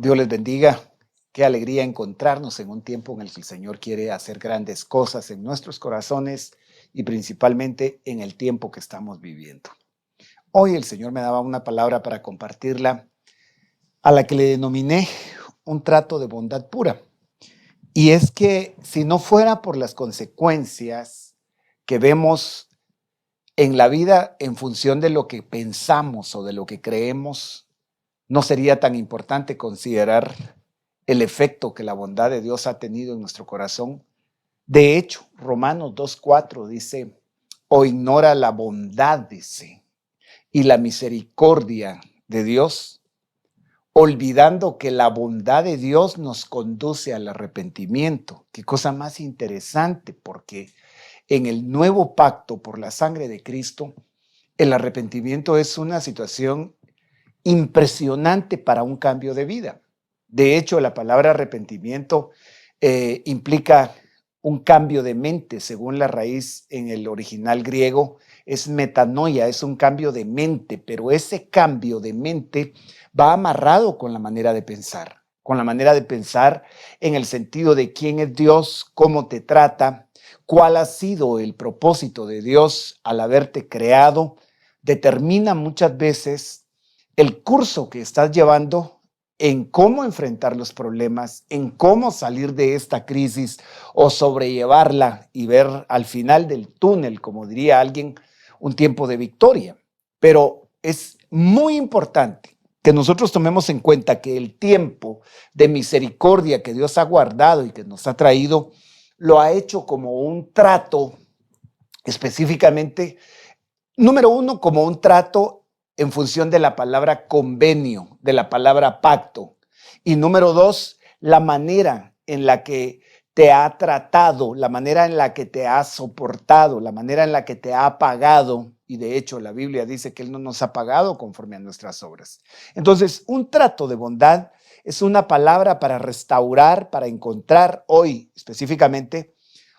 Dios les bendiga. Qué alegría encontrarnos en un tiempo en el que el Señor quiere hacer grandes cosas en nuestros corazones y principalmente en el tiempo que estamos viviendo. Hoy el Señor me daba una palabra para compartirla, a la que le denominé un trato de bondad pura. Y es que si no fuera por las consecuencias que vemos en la vida en función de lo que pensamos o de lo que creemos, no sería tan importante considerar el efecto que la bondad de Dios ha tenido en nuestro corazón. De hecho, Romanos 2:4 dice, o ignora la bondad, dice, y la misericordia de Dios, olvidando que la bondad de Dios nos conduce al arrepentimiento. Qué cosa más interesante, porque en el nuevo pacto por la sangre de Cristo, el arrepentimiento es una situación impresionante para un cambio de vida. De hecho, la palabra arrepentimiento implica un cambio de mente, según la raíz en el original griego, es metanoia, es un cambio de mente, pero ese cambio de mente va amarrado con la manera de pensar en el sentido de quién es Dios, cómo te trata, cuál ha sido el propósito de Dios al haberte creado, determina muchas veces el curso que estás llevando en cómo enfrentar los problemas, en cómo salir de esta crisis o sobrellevarla y ver al final del túnel, como diría alguien, un tiempo de victoria. Pero es muy importante que nosotros tomemos en cuenta que el tiempo de misericordia que Dios ha guardado y que nos ha traído, lo ha hecho como un trato específicamente, número uno, como un trato en función de la palabra convenio, de la palabra pacto. Y número dos, la manera en la que te ha tratado, la manera en la que te ha soportado, la manera en la que te ha pagado. Y de hecho la Biblia dice que Él no nos ha pagado conforme a nuestras obras. Entonces, un trato de bondad es una palabra para restaurar, para encontrar hoy específicamente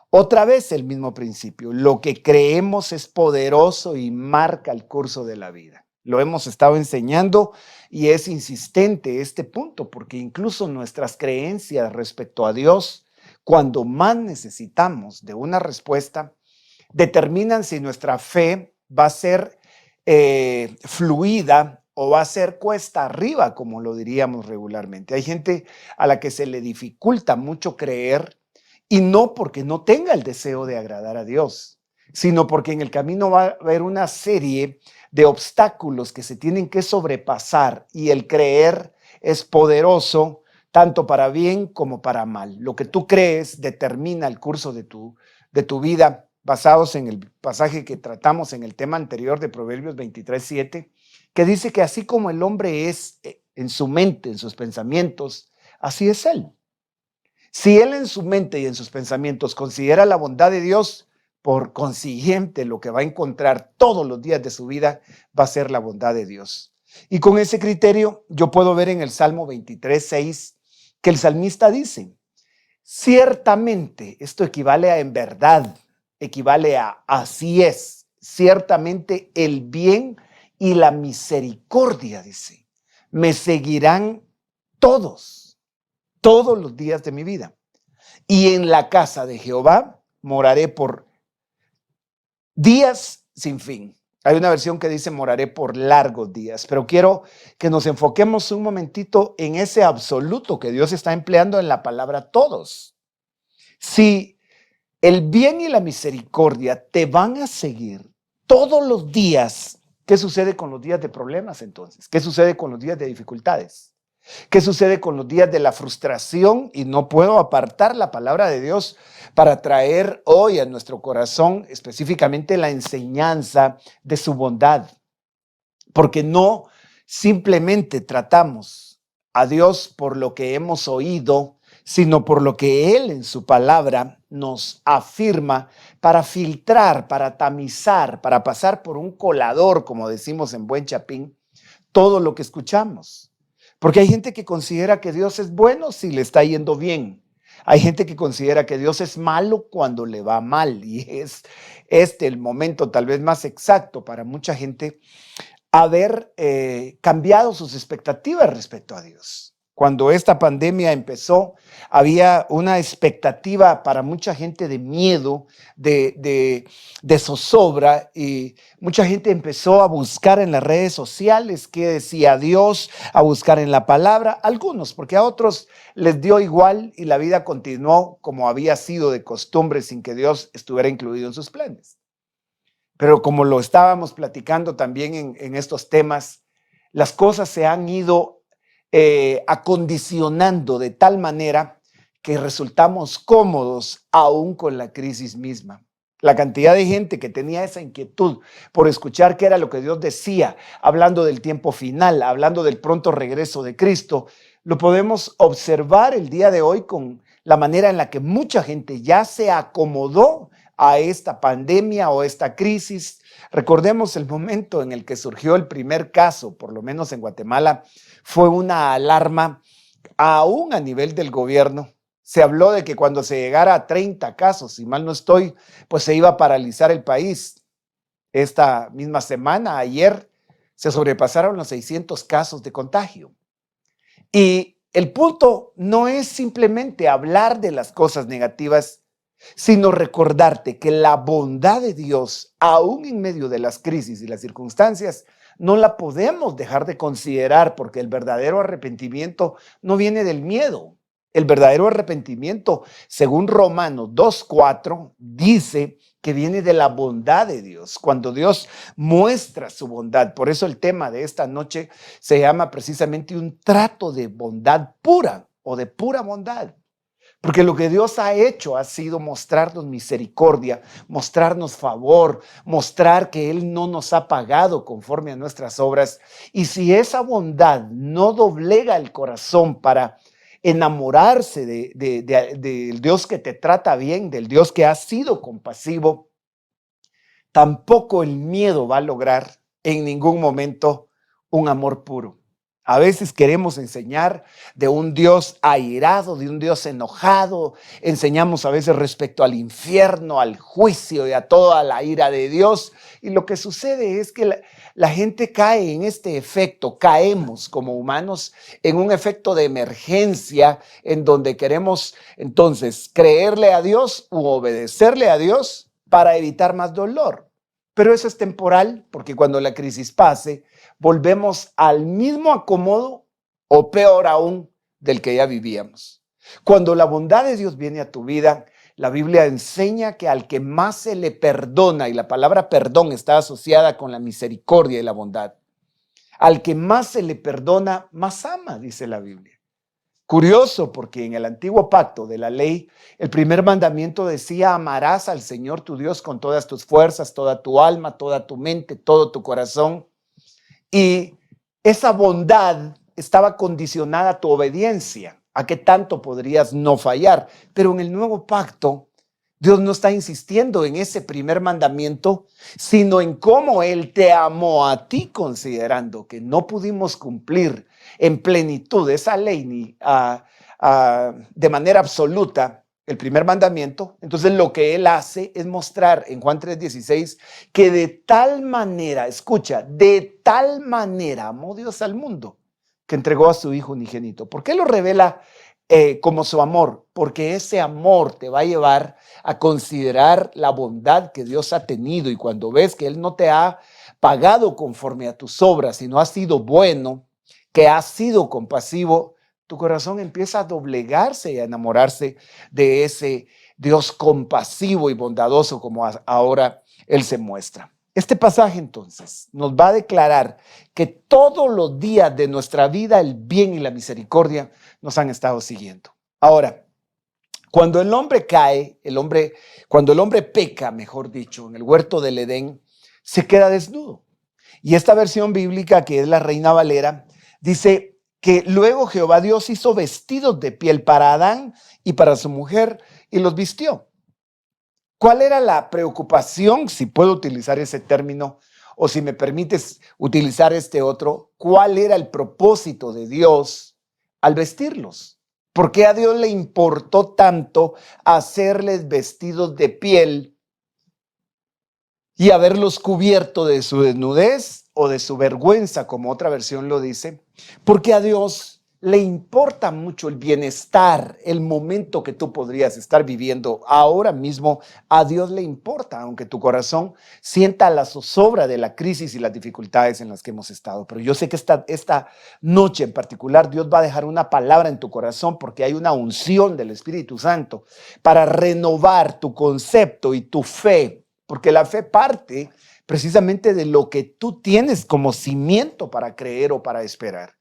otra vez el mismo principio. Lo que creemos es poderoso y marca el curso de la vida. Lo hemos estado enseñando y es insistente este punto, porque incluso nuestras creencias respecto a Dios, cuando más necesitamos de una respuesta, determinan si nuestra fe va a ser fluida o va a ser cuesta arriba, como lo diríamos regularmente. Hay gente a la que se le dificulta mucho creer, y no porque no tenga el deseo de agradar a Dios, sino porque en el camino va a haber una serie de obstáculos que se tienen que sobrepasar, y el creer es poderoso tanto para bien como para mal. Lo que tú crees determina el curso de tu vida, basados en el pasaje que tratamos en el tema anterior de Proverbios 23:7, que dice que así como el hombre es en su mente, en sus pensamientos, así es él. Si él en su mente y en sus pensamientos considera la bondad de Dios, por consiguiente, lo que va a encontrar todos los días de su vida va a ser la bondad de Dios. Y con ese criterio, yo puedo ver en el Salmo 23:6 que el salmista dice, ciertamente, esto equivale a en verdad, equivale a así es, ciertamente el bien y la misericordia, dice, me seguirán todos los días de mi vida. Y en la casa de Jehová moraré por días sin fin. Hay una versión que dice moraré por largos días, pero quiero que nos enfoquemos un momentito en ese absoluto que Dios está empleando en la palabra todos. Si el bien y la misericordia te van a seguir todos los días, ¿qué sucede con los días de problemas entonces? ¿Qué sucede con los días de dificultades? ¿Qué sucede con los días de la frustración? Y no puedo apartar la palabra de Dios para traer hoy a nuestro corazón específicamente la enseñanza de su bondad. Porque no simplemente tratamos a Dios por lo que hemos oído, sino por lo que Él en su palabra nos afirma para filtrar, para tamizar, para pasar por un colador, como decimos en buen chapín, todo lo que escuchamos. Porque hay gente que considera que Dios es bueno si le está yendo bien. Hay gente que considera que Dios es malo cuando le va mal. Y es este el momento tal vez más exacto para mucha gente haber cambiado sus expectativas respecto a Dios. Cuando esta pandemia empezó, había una expectativa para mucha gente de miedo, de zozobra, y mucha gente empezó a buscar en las redes sociales qué decía Dios, a buscar en la palabra, algunos, porque a otros les dio igual y la vida continuó como había sido de costumbre sin que Dios estuviera incluido en sus planes. Pero como lo estábamos platicando también en estos temas, las cosas se han ido acondicionando de tal manera que resultamos cómodos aún con la crisis misma. La cantidad de gente que tenía esa inquietud por escuchar qué era lo que Dios decía, hablando del tiempo final, hablando del pronto regreso de Cristo, lo podemos observar el día de hoy con la manera en la que mucha gente ya se acomodó a esta pandemia o esta crisis. Recordemos el momento en el que surgió el primer caso, por lo menos en Guatemala, fue una alarma aún a nivel del gobierno. Se habló de que cuando se llegara a 30 casos, si mal no estoy, pues se iba a paralizar el país. Esta misma semana, ayer, se sobrepasaron los 600 casos de contagio. Y el punto no es simplemente hablar de las cosas negativas, sino recordarte que la bondad de Dios, aún en medio de las crisis y las circunstancias, no la podemos dejar de considerar, porque el verdadero arrepentimiento no viene del miedo. El verdadero arrepentimiento, según Romanos 2:4, dice que viene de la bondad de Dios, cuando Dios muestra su bondad. Por eso el tema de esta noche se llama precisamente un trato de bondad pura o de pura bondad. Porque lo que Dios ha hecho ha sido mostrarnos misericordia, mostrarnos favor, mostrar que Él no nos ha pagado conforme a nuestras obras. Y si esa bondad no doblega el corazón para enamorarse del Dios que te trata bien, del Dios que ha sido compasivo, tampoco el miedo va a lograr en ningún momento un amor puro. A veces queremos enseñar de un Dios airado, de un Dios enojado. Enseñamos a veces respecto al infierno, al juicio y a toda la ira de Dios. Y lo que sucede es que la gente cae en este efecto, caemos como humanos en un efecto de emergencia en donde queremos entonces creerle a Dios u obedecerle a Dios para evitar más dolor. Pero eso es temporal, porque cuando la crisis pase, volvemos al mismo acomodo o peor aún del que ya vivíamos. Cuando la bondad de Dios viene a tu vida, la Biblia enseña que al que más se le perdona, y la palabra perdón está asociada con la misericordia y la bondad, al que más se le perdona, más ama, dice la Biblia. Curioso, porque en el antiguo pacto de la ley, el primer mandamiento decía: amarás al Señor tu Dios con todas tus fuerzas, toda tu alma, toda tu mente, todo tu corazón. Y esa bondad estaba condicionada a tu obediencia, a qué tanto podrías no fallar. Pero en el nuevo pacto, Dios no está insistiendo en ese primer mandamiento, sino en cómo Él te amó a ti, considerando que no pudimos cumplir en plenitud esa ley ni de manera absoluta el primer mandamiento. Entonces lo que Él hace es mostrar en Juan 3:16 que de tal manera, escucha, de tal manera amó Dios al mundo que entregó a su Hijo unigénito. ¿Por qué lo revela como su amor? Porque ese amor te va a llevar a considerar la bondad que Dios ha tenido, y cuando ves que Él no te ha pagado conforme a tus obras, sino ha sido bueno, que ha sido compasivo, tu corazón empieza a doblegarse y a enamorarse de ese Dios compasivo y bondadoso como ahora Él se muestra. Este pasaje entonces nos va a declarar que todos los días de nuestra vida el bien y la misericordia nos han estado siguiendo. Ahora, cuando el hombre cae, cuando el hombre peca, mejor dicho, en el huerto del Edén, se queda desnudo. Y esta versión bíblica, que es la Reina Valera, dice que luego Jehová Dios hizo vestidos de piel para Adán y para su mujer y los vistió. ¿Cuál era la preocupación, si puedo utilizar ese término, o si me permites utilizar este otro? ¿Cuál era el propósito de Dios al vestirlos? ¿Por qué a Dios le importó tanto hacerles vestidos de piel y haberlos cubierto de su desnudez o de su vergüenza, como otra versión lo dice? Porque a Dios le importa mucho el bienestar, el momento que tú podrías estar viviendo ahora mismo. A Dios le importa, aunque tu corazón sienta la zozobra de la crisis y las dificultades en las que hemos estado. Pero yo sé que esta noche en particular Dios va a dejar una palabra en tu corazón, porque hay una unción del Espíritu Santo para renovar tu concepto y tu fe, porque la fe parte precisamente de lo que tú tienes como cimiento para creer o para esperar.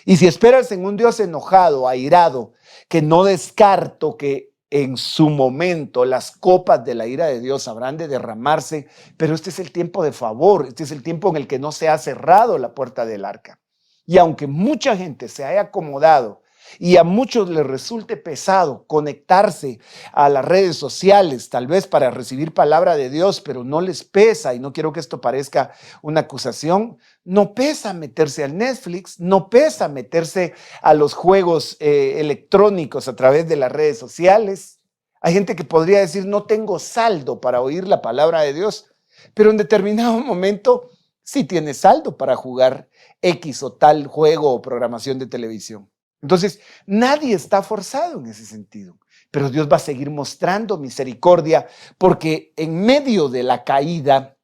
Y si esperas en un Dios enojado, airado, que no descarto que en su momento las copas de la ira de Dios habrán de derramarse, pero este es el tiempo de favor, este es el tiempo en el que no se ha cerrado la puerta del arca. Y aunque mucha gente se haya acomodado y a muchos les resulte pesado conectarse a las redes sociales, tal vez para recibir palabra de Dios, pero no les pesa, y no quiero que esto parezca una acusación, no pesa meterse al Netflix, no pesa meterse a los juegos electrónicos a través de las redes sociales. Hay gente que podría decir, no tengo saldo para oír la palabra de Dios, pero en determinado momento sí tiene saldo para jugar X o tal juego o programación de televisión. Entonces, nadie está forzado en ese sentido, pero Dios va a seguir mostrando misericordia, porque en medio de la caída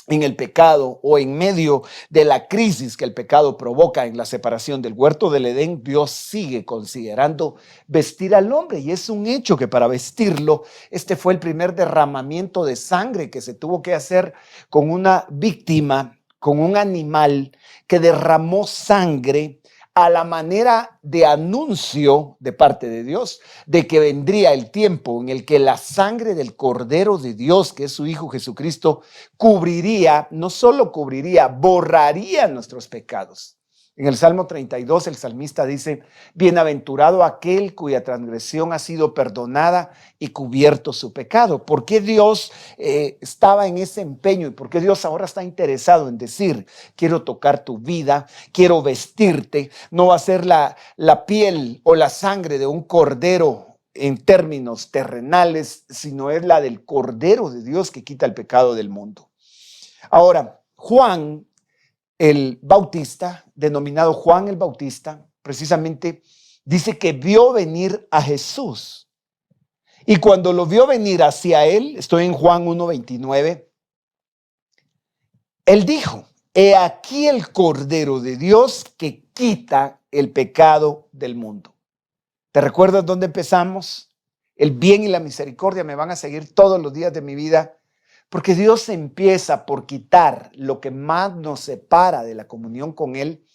en el pecado o en medio de la crisis que el pecado provoca en la separación del huerto del Edén, Dios sigue considerando vestir al hombre, y es un hecho que para vestirlo, este fue el primer derramamiento de sangre que se tuvo que hacer con una víctima, con un animal que derramó sangre a la manera de anuncio de parte de Dios de que vendría el tiempo en el que la sangre del Cordero de Dios, que es su Hijo Jesucristo, cubriría, no solo cubriría, borraría nuestros pecados. En el Salmo 32, el salmista dice, bienaventurado aquel cuya transgresión ha sido perdonada y cubierto su pecado. ¿Por qué Dios estaba en ese empeño? ¿Y por qué Dios ahora está interesado en decir, quiero tocar tu vida, quiero vestirte? No va a ser la piel o la sangre de un cordero en términos terrenales, sino es la del Cordero de Dios que quita el pecado del mundo. Ahora, Juan el Bautista, denominado Juan el Bautista, precisamente dice que vio venir a Jesús. Y cuando lo vio venir hacia él, estoy en Juan 1:29, él dijo, he aquí el Cordero de Dios que quita el pecado del mundo. ¿Te recuerdas dónde empezamos? El bien y la misericordia me van a seguir todos los días de mi vida, porque Dios empieza por quitar lo que más nos separa de la comunión con Él,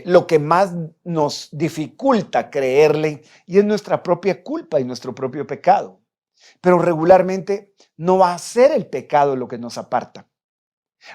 lo que más nos dificulta creerle, y es nuestra propia culpa y nuestro propio pecado. Pero regularmente no va a ser el pecado lo que nos aparta,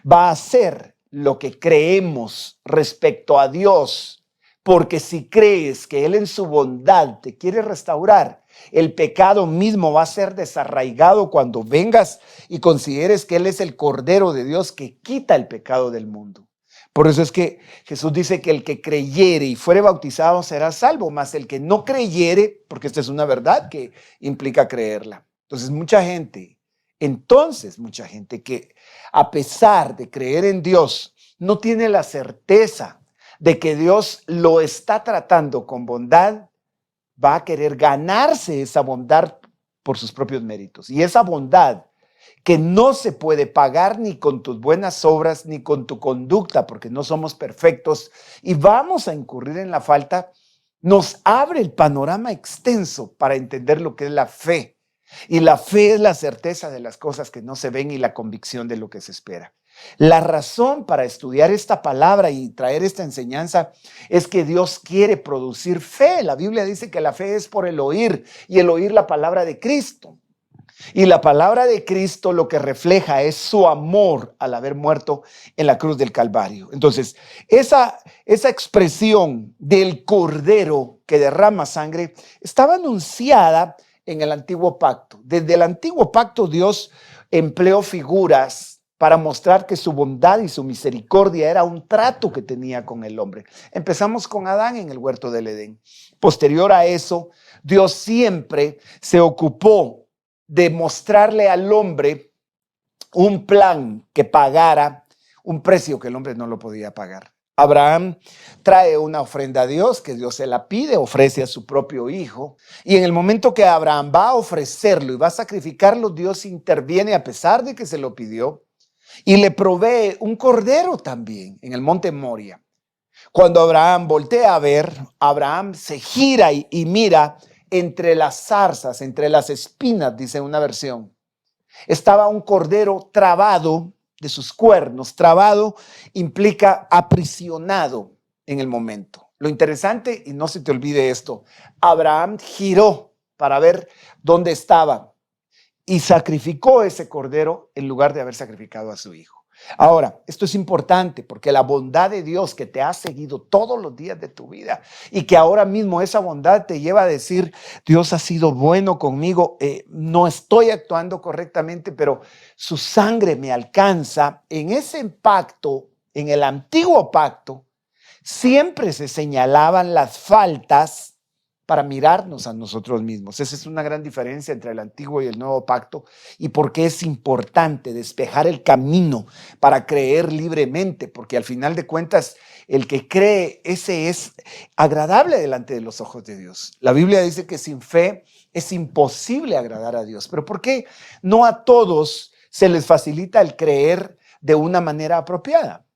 va a ser lo que creemos respecto a Dios, porque si crees que Él en su bondad te quiere restaurar, el pecado mismo va a ser desarraigado cuando vengas y consideres que Él es el Cordero de Dios que quita el pecado del mundo. Por eso es que Jesús dice que el que creyere y fuere bautizado será salvo, mas el que no creyere, porque esta es una verdad que implica creerla. Entonces mucha gente que a pesar de creer en Dios, no tiene la certeza de que Dios lo está tratando con bondad, va a querer ganarse esa bondad por sus propios méritos. Y esa bondad que no se puede pagar ni con tus buenas obras, ni con tu conducta, porque no somos perfectos y vamos a incurrir en la falta, nos abre el panorama extenso para entender lo que es la fe. Y la fe es la certeza de las cosas que no se ven y la convicción de lo que se espera. La razón para estudiar esta palabra y traer esta enseñanza es que Dios quiere producir fe. La Biblia dice que la fe es por el oír, y el oír la palabra de Cristo. Y la palabra de Cristo lo que refleja es su amor al haber muerto en la cruz del Calvario. Entonces, esa expresión del Cordero que derrama sangre estaba anunciada en el Antiguo Pacto. Desde el Antiguo Pacto Dios empleó figuras para mostrar que su bondad y su misericordia era un trato que tenía con el hombre. Empezamos con Adán en el huerto del Edén. Posterior a eso, Dios siempre se ocupó de mostrarle al hombre un plan que pagara un precio que el hombre no lo podía pagar. Abraham trae una ofrenda a Dios, que Dios se la pide, ofrece a su propio hijo. Y en el momento que Abraham va a ofrecerlo y va a sacrificarlo, Dios interviene a pesar de que se lo pidió y le provee un cordero también en el monte Moria. Cuando Abraham voltea a ver, Abraham se gira y mira entre las zarzas, entre las espinas, dice una versión. Estaba un cordero trabado de sus cuernos. Trabado implica aprisionado en el momento. Lo interesante, y no se te olvide esto, Abraham giró para ver dónde estaba y sacrificó ese cordero en lugar de haber sacrificado a su hijo. Ahora, esto es importante porque la bondad de Dios que te ha seguido todos los días de tu vida y que ahora mismo esa bondad te lleva a decir, Dios ha sido bueno conmigo, no estoy actuando correctamente, pero su sangre me alcanza. En ese pacto, en el antiguo pacto, siempre se señalaban las faltas para mirarnos a nosotros mismos. Esa es una gran diferencia entre el antiguo y el nuevo pacto y por qué es importante despejar el camino para creer libremente, porque al final de cuentas el que cree, ese es agradable delante de los ojos de Dios. La Biblia dice que sin fe es imposible agradar a Dios, pero ¿por qué no a todos se les facilita el creer de una manera apropiada?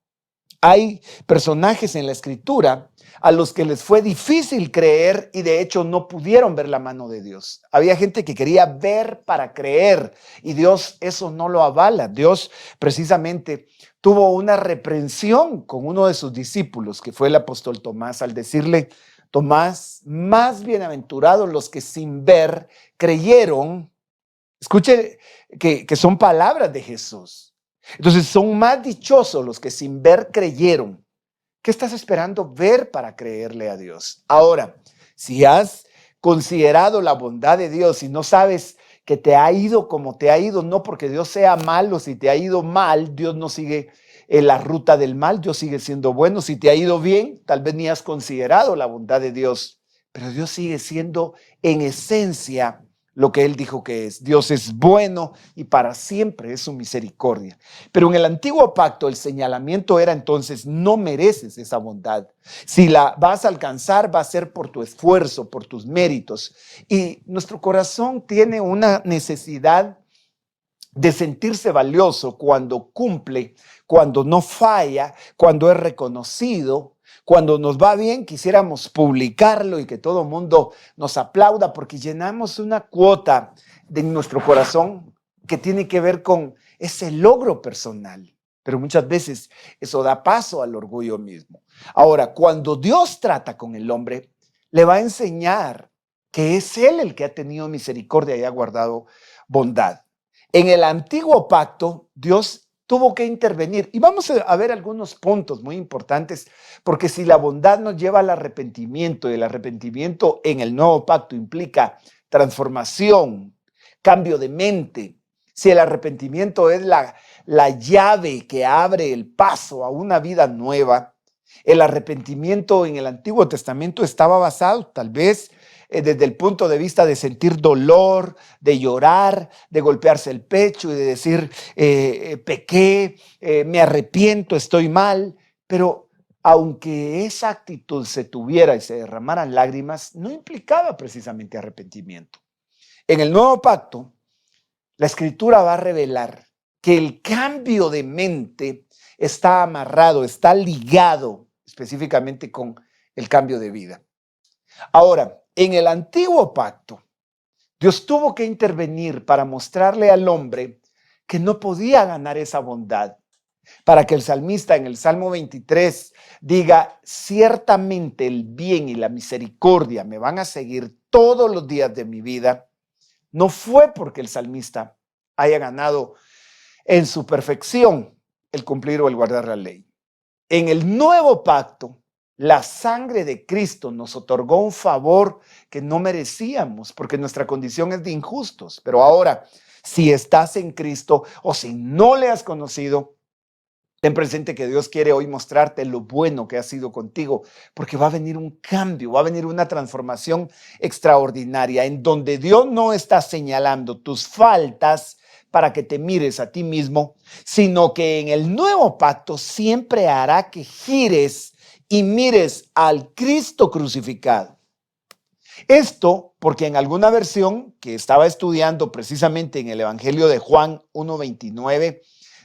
Hay personajes en la escritura a los que les fue difícil creer y de hecho no pudieron ver la mano de Dios. Había gente que quería ver para creer y Dios eso no lo avala. Dios precisamente tuvo una reprensión con uno de sus discípulos, que fue el apóstol Tomás, al decirle, Tomás, más bienaventurados los que sin ver creyeron. Escuche que son palabras de Jesús. Entonces son más dichosos los que sin ver creyeron. ¿Qué estás esperando ver para creerle a Dios? Ahora, si has considerado la bondad de Dios y no sabes que te ha ido como te ha ido, no porque Dios sea malo, si te ha ido mal, Dios no sigue en la ruta del mal, Dios sigue siendo bueno. Si te ha ido bien, tal vez ni has considerado la bondad de Dios, pero Dios sigue siendo en esencia lo que Él dijo que es. Dios es bueno y para siempre es su misericordia. Pero en el antiguo pacto el señalamiento era entonces, no mereces esa bondad. Si la vas a alcanzar, va a ser por tu esfuerzo, por tus méritos. Y nuestro corazón tiene una necesidad de sentirse valioso cuando cumple, cuando no falla, cuando es reconocido. Cuando nos va bien, quisiéramos publicarlo y que todo el mundo nos aplauda porque llenamos una cuota de nuestro corazón que tiene que ver con ese logro personal. Pero muchas veces eso da paso al orgullo mismo. Ahora, cuando Dios trata con el hombre, le va a enseñar que es Él el que ha tenido misericordia y ha guardado bondad. En el antiguo pacto, Dios tuvo que intervenir. Y vamos a ver algunos puntos muy importantes, porque si la bondad nos lleva al arrepentimiento y el arrepentimiento en el nuevo pacto implica transformación, cambio de mente, si el arrepentimiento es la llave que abre el paso a una vida nueva, el arrepentimiento en el Antiguo Testamento estaba basado tal vez desde el punto de vista de sentir dolor, de llorar, de golpearse el pecho y de decir, pequé, me arrepiento, estoy mal. Pero aunque esa actitud se tuviera y se derramaran lágrimas, no implicaba precisamente arrepentimiento. En el nuevo pacto, la Escritura va a revelar que el cambio de mente está amarrado, está ligado específicamente con el cambio de vida. Ahora, en el antiguo pacto, Dios tuvo que intervenir para mostrarle al hombre que no podía ganar esa bondad, para que el salmista en el Salmo 23 diga, ciertamente el bien y la misericordia me van a seguir todos los días de mi vida. No fue porque el salmista haya ganado en su perfección el cumplir o el guardar la ley. En el nuevo pacto, la sangre de Cristo nos otorgó un favor que no merecíamos porque nuestra condición es de injustos. Pero ahora, si estás en Cristo o si no le has conocido, ten presente que Dios quiere hoy mostrarte lo bueno que ha sido contigo, porque va a venir un cambio, va a venir una transformación extraordinaria en donde Dios no está señalando tus faltas, para que te mires a ti mismo, sino que en el nuevo pacto siempre hará que gires y mires al Cristo crucificado. Esto porque en alguna versión que estaba estudiando precisamente en el Evangelio de Juan 1:29,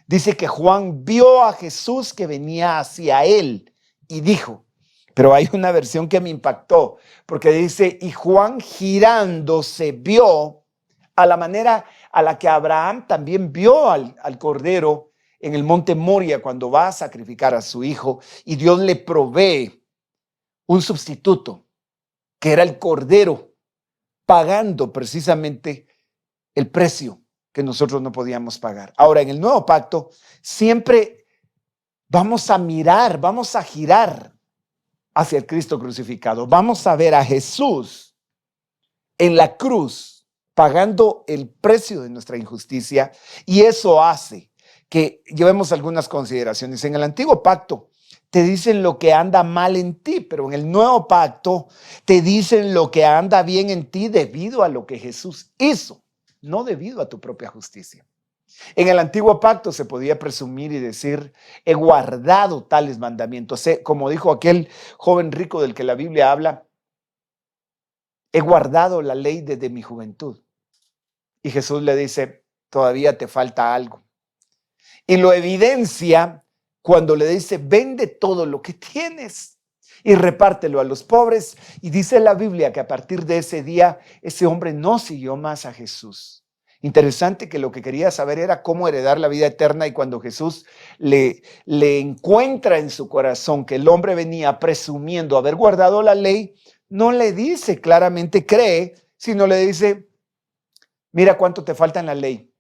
dice que Juan vio a Jesús que venía hacia él y dijo, pero hay una versión que me impactó, porque dice, y Juan girándose vio a la manera a la que Abraham también vio al cordero en el monte Moria cuando va a sacrificar a su hijo, y Dios le provee un sustituto, que era el cordero, pagando precisamente el precio que nosotros no podíamos pagar. Ahora, en el nuevo pacto, siempre vamos a mirar, vamos a girar hacia el Cristo crucificado. Vamos a ver a Jesús en la cruz, pagando el precio de nuestra injusticia, y eso hace que llevemos algunas consideraciones. En el antiguo pacto te dicen lo que anda mal en ti, pero en el nuevo pacto te dicen lo que anda bien en ti debido a lo que Jesús hizo, no debido a tu propia justicia. En el antiguo pacto se podía presumir y decir, he guardado tales mandamientos. Como dijo aquel joven rico del que la Biblia habla, he guardado la ley desde mi juventud. Y Jesús le dice, todavía te falta algo. Y lo evidencia cuando le dice, vende todo lo que tienes y repártelo a los pobres. Y dice la Biblia que a partir de ese día, ese hombre no siguió más a Jesús. Interesante que lo que quería saber era cómo heredar la vida eterna, y cuando Jesús le encuentra en su corazón que el hombre venía presumiendo haber guardado la ley, no le dice claramente cree, sino le dice, mira cuánto te falta en la ley.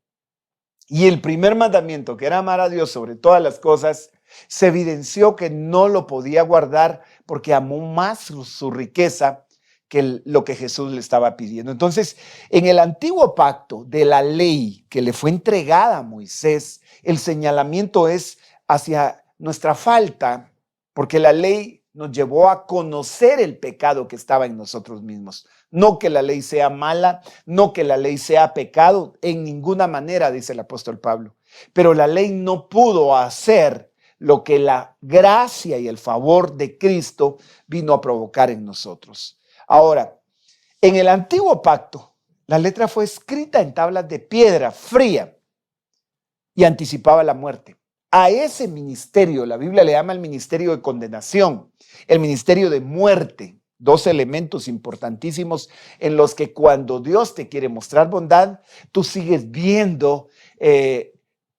Y el primer mandamiento, que era amar a Dios sobre todas las cosas, se evidenció que no lo podía guardar porque amó más su riqueza que lo que Jesús le estaba pidiendo. Entonces, en el antiguo pacto de la ley que le fue entregada a Moisés, el señalamiento es hacia nuestra falta, porque la ley nos llevó a conocer el pecado que estaba en nosotros mismos. No que la ley sea mala, no que la ley sea pecado, en ninguna manera, dice el apóstol Pablo. Pero la ley no pudo hacer lo que la gracia y el favor de Cristo vino a provocar en nosotros. Ahora, en el antiguo pacto, la letra fue escrita en tablas de piedra fría y anticipaba la muerte. A ese ministerio, la Biblia le llama el ministerio de condenación, el ministerio de muerte, dos elementos importantísimos en los que cuando Dios te quiere mostrar bondad, tú sigues viendo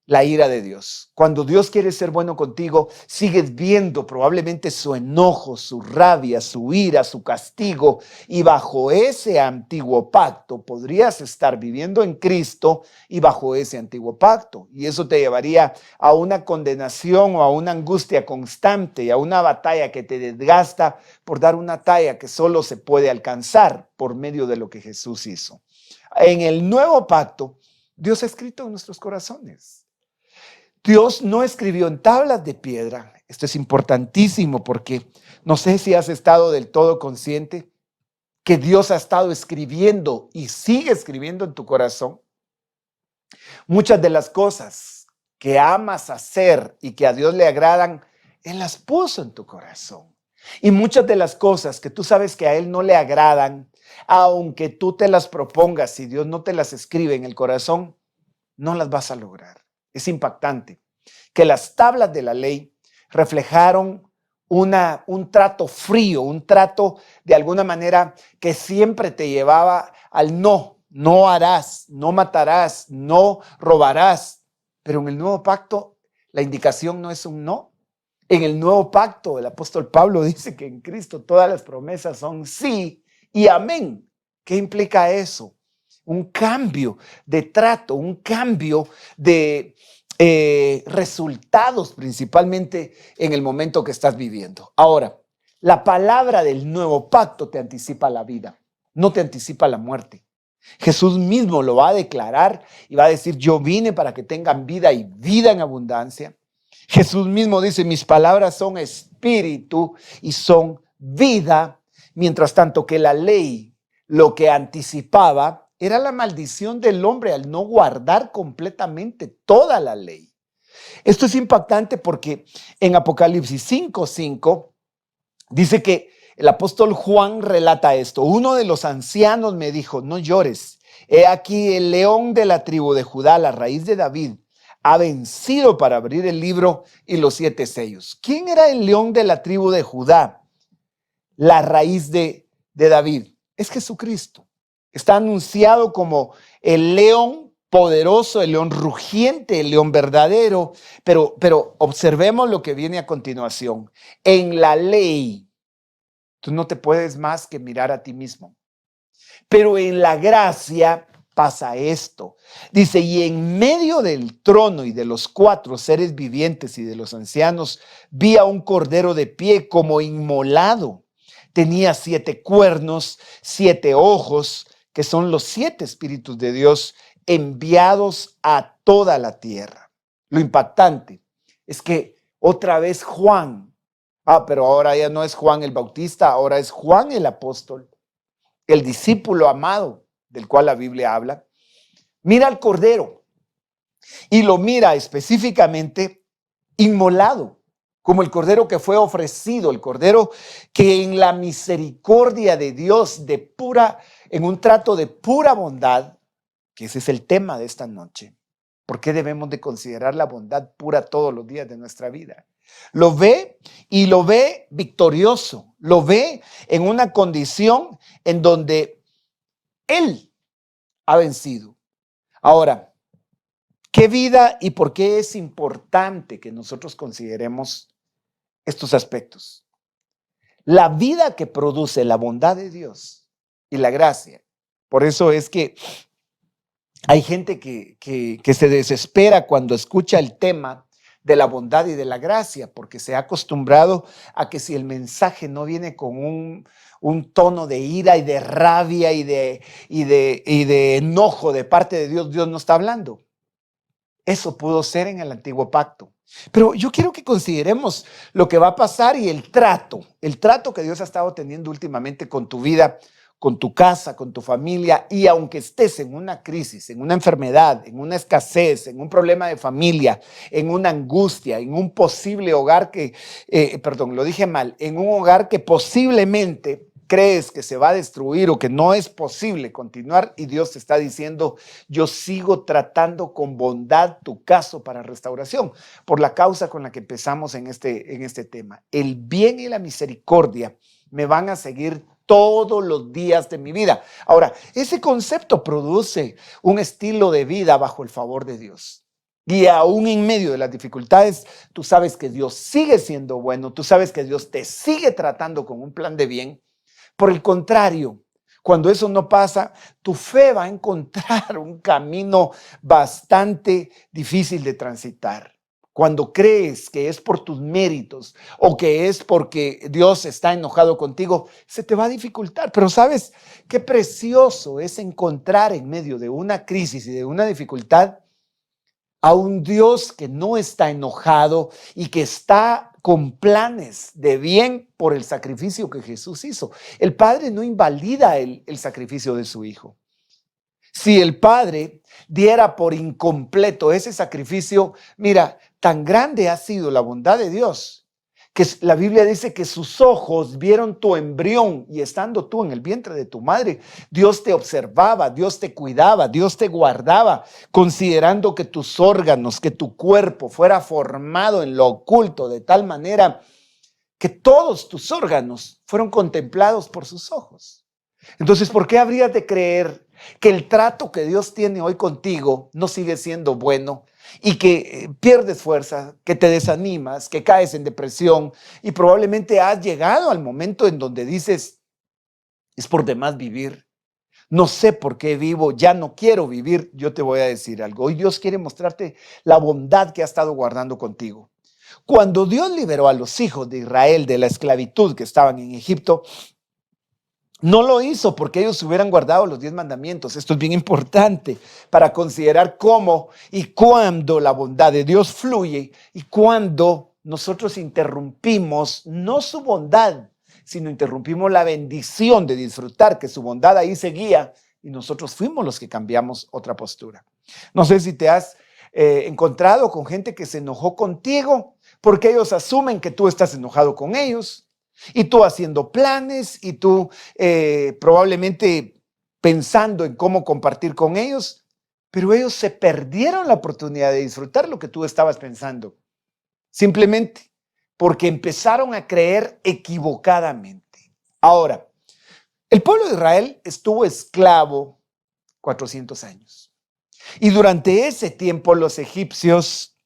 la ira de Dios. Cuando Dios quiere ser bueno contigo, sigues viendo probablemente su enojo, su rabia, su ira, su castigo, y bajo ese antiguo pacto podrías estar viviendo en Cristo y bajo ese antiguo pacto, y eso te llevaría a una condenación o a una angustia constante y a una batalla que te desgasta por dar una talla que solo se puede alcanzar por medio de lo que Jesús hizo. En el nuevo pacto, Dios ha escrito en nuestros corazones. Dios no escribió en tablas de piedra. Esto es importantísimo porque no sé si has estado del todo consciente que Dios ha estado escribiendo y sigue escribiendo en tu corazón. Muchas de las cosas que amas hacer y que a Dios le agradan, Él las puso en tu corazón. Y muchas de las cosas que tú sabes que a Él no le agradan, aunque tú te las propongas, si Dios no te las escribe en el corazón, no las vas a lograr. Es impactante que las tablas de la ley reflejaron un trato frío, un trato de alguna manera que siempre te llevaba al no harás, no matarás, no robarás. Pero en el nuevo pacto la indicación no es un no. En el nuevo pacto el apóstol Pablo dice que en Cristo todas las promesas son sí y amén. ¿Qué implica eso? Un cambio de trato, un cambio de resultados, principalmente en el momento que estás viviendo. Ahora, la palabra del nuevo pacto te anticipa la vida, no te anticipa la muerte. Jesús mismo lo va a declarar y va a decir, yo vine para que tengan vida y vida en abundancia. Jesús mismo dice, mis palabras son espíritu y son vida, mientras tanto que la ley lo que anticipaba era la maldición del hombre al no guardar completamente toda la ley. Esto es impactante porque en Apocalipsis 5:5 dice que el apóstol Juan relata esto. Uno de los ancianos me dijo, no llores. He aquí el león de la tribu de Judá, la raíz de David, ha vencido para abrir el libro y los 7 sellos. ¿Quién era el león de la tribu de Judá? La raíz de David. Es Jesucristo. Está anunciado como el león poderoso, el león rugiente, el león verdadero. Pero observemos lo que viene a continuación. En la ley, tú no te puedes más que mirar a ti mismo. Pero en la gracia pasa esto. Dice, y en medio del trono y de los 4 seres vivientes y de los ancianos, vi a un cordero de pie como inmolado. Tenía 7 cuernos, 7 ojos, que son los 7 espíritus de Dios enviados a toda la tierra. Lo impactante es que otra vez Juan, pero ahora ya no es Juan el Bautista, ahora es Juan el apóstol, el discípulo amado del cual la Biblia habla, mira al cordero y lo mira específicamente inmolado, como el cordero que fue ofrecido, el cordero que en la misericordia de Dios, en un trato de pura bondad, que ese es el tema de esta noche. ¿Por qué debemos de considerar la bondad pura todos los días de nuestra vida? Lo ve y lo ve victorioso, lo ve en una condición en donde Él ha vencido. Ahora, ¿qué vida y por qué es importante que nosotros consideremos estos aspectos? La vida que produce la bondad de Dios y la gracia. Por eso es que hay gente que se desespera cuando escucha el tema de la bondad y de la gracia, porque se ha acostumbrado a que si el mensaje no viene con un tono de ira y de rabia y de enojo de parte de Dios, Dios no está hablando. Eso pudo ser en el antiguo pacto. Pero yo quiero que consideremos lo que va a pasar y el trato que Dios ha estado teniendo últimamente con tu vida, con tu casa, con tu familia, y aunque estés en una crisis, en una enfermedad, en una escasez, en un problema de familia, en una angustia, en un posible hogar en un hogar que posiblemente crees que se va a destruir o que no es posible continuar, y Dios te está diciendo, yo sigo tratando con bondad tu caso para restauración, por la causa con la que empezamos en este tema. El bien y la misericordia me van a seguir todos los días de mi vida. Ahora, ese concepto produce un estilo de vida bajo el favor de Dios. Y aún en medio de las dificultades, tú sabes que Dios sigue siendo bueno, tú sabes que Dios te sigue tratando con un plan de bien. Por el contrario, cuando eso no pasa, tu fe va a encontrar un camino bastante difícil de transitar. Cuando crees que es por tus méritos o que es porque Dios está enojado contigo, se te va a dificultar. Pero ¿sabes qué precioso es encontrar en medio de una crisis y de una dificultad a un Dios que no está enojado y que está con planes de bien por el sacrificio que Jesús hizo? El Padre no invalida el sacrificio de su Hijo. Si el Padre diera por incompleto ese sacrificio, mira, tan grande ha sido la bondad de Dios, que la Biblia dice que sus ojos vieron tu embrión y estando tú en el vientre de tu madre, Dios te observaba, Dios te cuidaba, Dios te guardaba, considerando que tus órganos, que tu cuerpo fuera formado en lo oculto de tal manera que todos tus órganos fueron contemplados por sus ojos. Entonces, ¿por qué habrías de creer que el trato que Dios tiene hoy contigo no sigue siendo bueno y que pierdes fuerza, que te desanimas, que caes en depresión y probablemente has llegado al momento en donde dices, es por demás vivir, no sé por qué vivo, ya no quiero vivir? Yo te voy a decir algo. Hoy Dios quiere mostrarte la bondad que ha estado guardando contigo. Cuando Dios liberó a los hijos de Israel de la esclavitud que estaban en Egipto, no lo hizo porque ellos hubieran guardado los 10 mandamientos. Esto es bien importante para considerar cómo y cuándo la bondad de Dios fluye y cuándo nosotros interrumpimos no su bondad, sino interrumpimos la bendición de disfrutar que su bondad ahí seguía y nosotros fuimos los que cambiamos otra postura. No sé si te has encontrado con gente que se enojó contigo porque ellos asumen que tú estás enojado con ellos y tú haciendo planes y tú probablemente pensando en cómo compartir con ellos, pero ellos se perdieron la oportunidad de disfrutar lo que tú estabas pensando, simplemente porque empezaron a creer equivocadamente. Ahora, el pueblo de Israel estuvo esclavo 400 años. Y durante ese tiempo los egipcios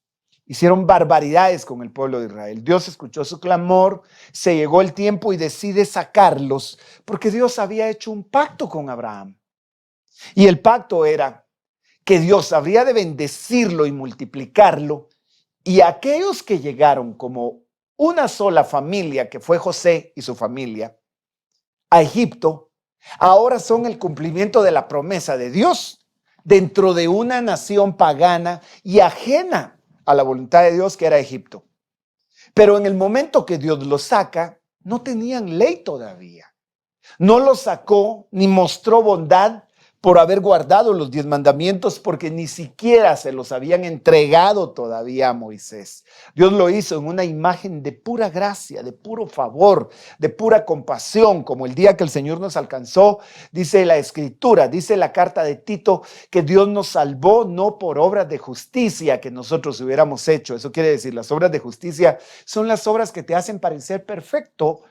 hicieron barbaridades con el pueblo de Israel. Dios escuchó su clamor, se llegó el tiempo y decide sacarlos porque Dios había hecho un pacto con Abraham. Y el pacto era que Dios habría de bendecirlo y multiplicarlo, y aquellos que llegaron como una sola familia, que fue José y su familia, a Egipto, ahora son el cumplimiento de la promesa de Dios dentro de una nación pagana y ajena a la voluntad de Dios, que era Egipto. Pero en el momento que Dios los saca, no tenían ley todavía. No los sacó ni mostró bondad por haber guardado los 10 mandamientos, porque ni siquiera se los habían entregado todavía a Moisés. Dios lo hizo en una imagen de pura gracia, de puro favor, de pura compasión, como el día que el Señor nos alcanzó, dice la Escritura, dice la carta de Tito, que Dios nos salvó no por obras de justicia que nosotros hubiéramos hecho. Eso quiere decir, las obras de justicia son las obras que te hacen parecer perfecto,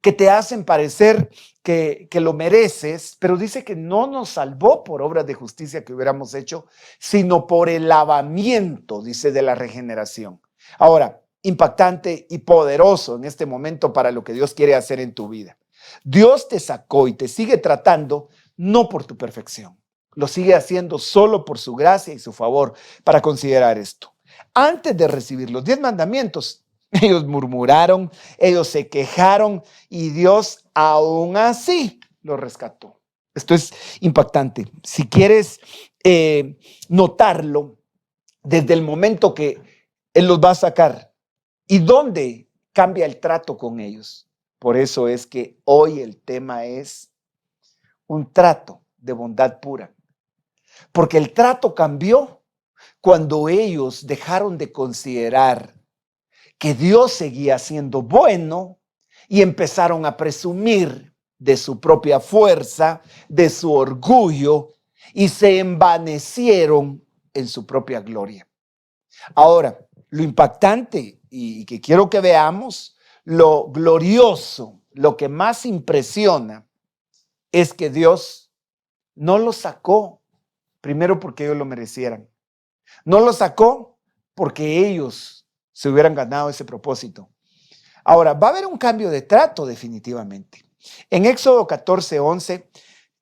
que te hacen parecer que lo mereces, pero dice que no nos salvó por obras de justicia que hubiéramos hecho, sino por el lavamiento, dice, de la regeneración. Ahora, impactante y poderoso en este momento para lo que Dios quiere hacer en tu vida. Dios te sacó y te sigue tratando no por tu perfección, lo sigue haciendo solo por su gracia y su favor. Para considerar esto, antes de recibir los 10 mandamientos, ellos murmuraron, ellos se quejaron y Dios aún así los rescató. Esto es impactante. Si quieres notarlo, desde el momento que Él los va a sacar y dónde cambia el trato con ellos. Por eso es que hoy el tema es un trato de bondad pura. Porque el trato cambió cuando ellos dejaron de considerar que Dios seguía siendo bueno y empezaron a presumir de su propia fuerza, de su orgullo, y se envanecieron en su propia gloria. Ahora, lo impactante y que quiero que veamos, lo glorioso, lo que más impresiona, es que Dios no los sacó primero porque ellos lo merecieran. No los sacó porque ellos se hubieran ganado ese propósito. Ahora, va a haber un cambio de trato definitivamente. En Éxodo 14:11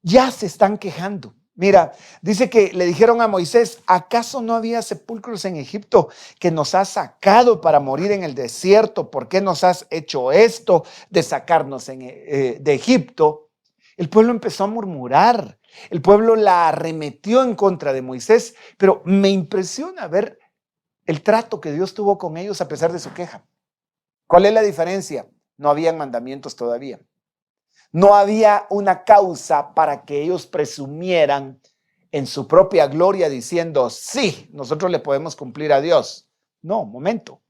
ya se están quejando. Mira, dice que le dijeron a Moisés, ¿acaso no había sepulcros en Egipto que nos has sacado para morir en el desierto? ¿Por qué nos has hecho esto de sacarnos de Egipto? El pueblo empezó a murmurar. El pueblo la arremetió en contra de Moisés, pero me impresiona ver el trato que Dios tuvo con ellos a pesar de su queja. ¿Cuál es la diferencia? No habían mandamientos todavía. No había una causa para que ellos presumieran en su propia gloria diciendo, sí, nosotros le podemos cumplir a Dios. No, momento.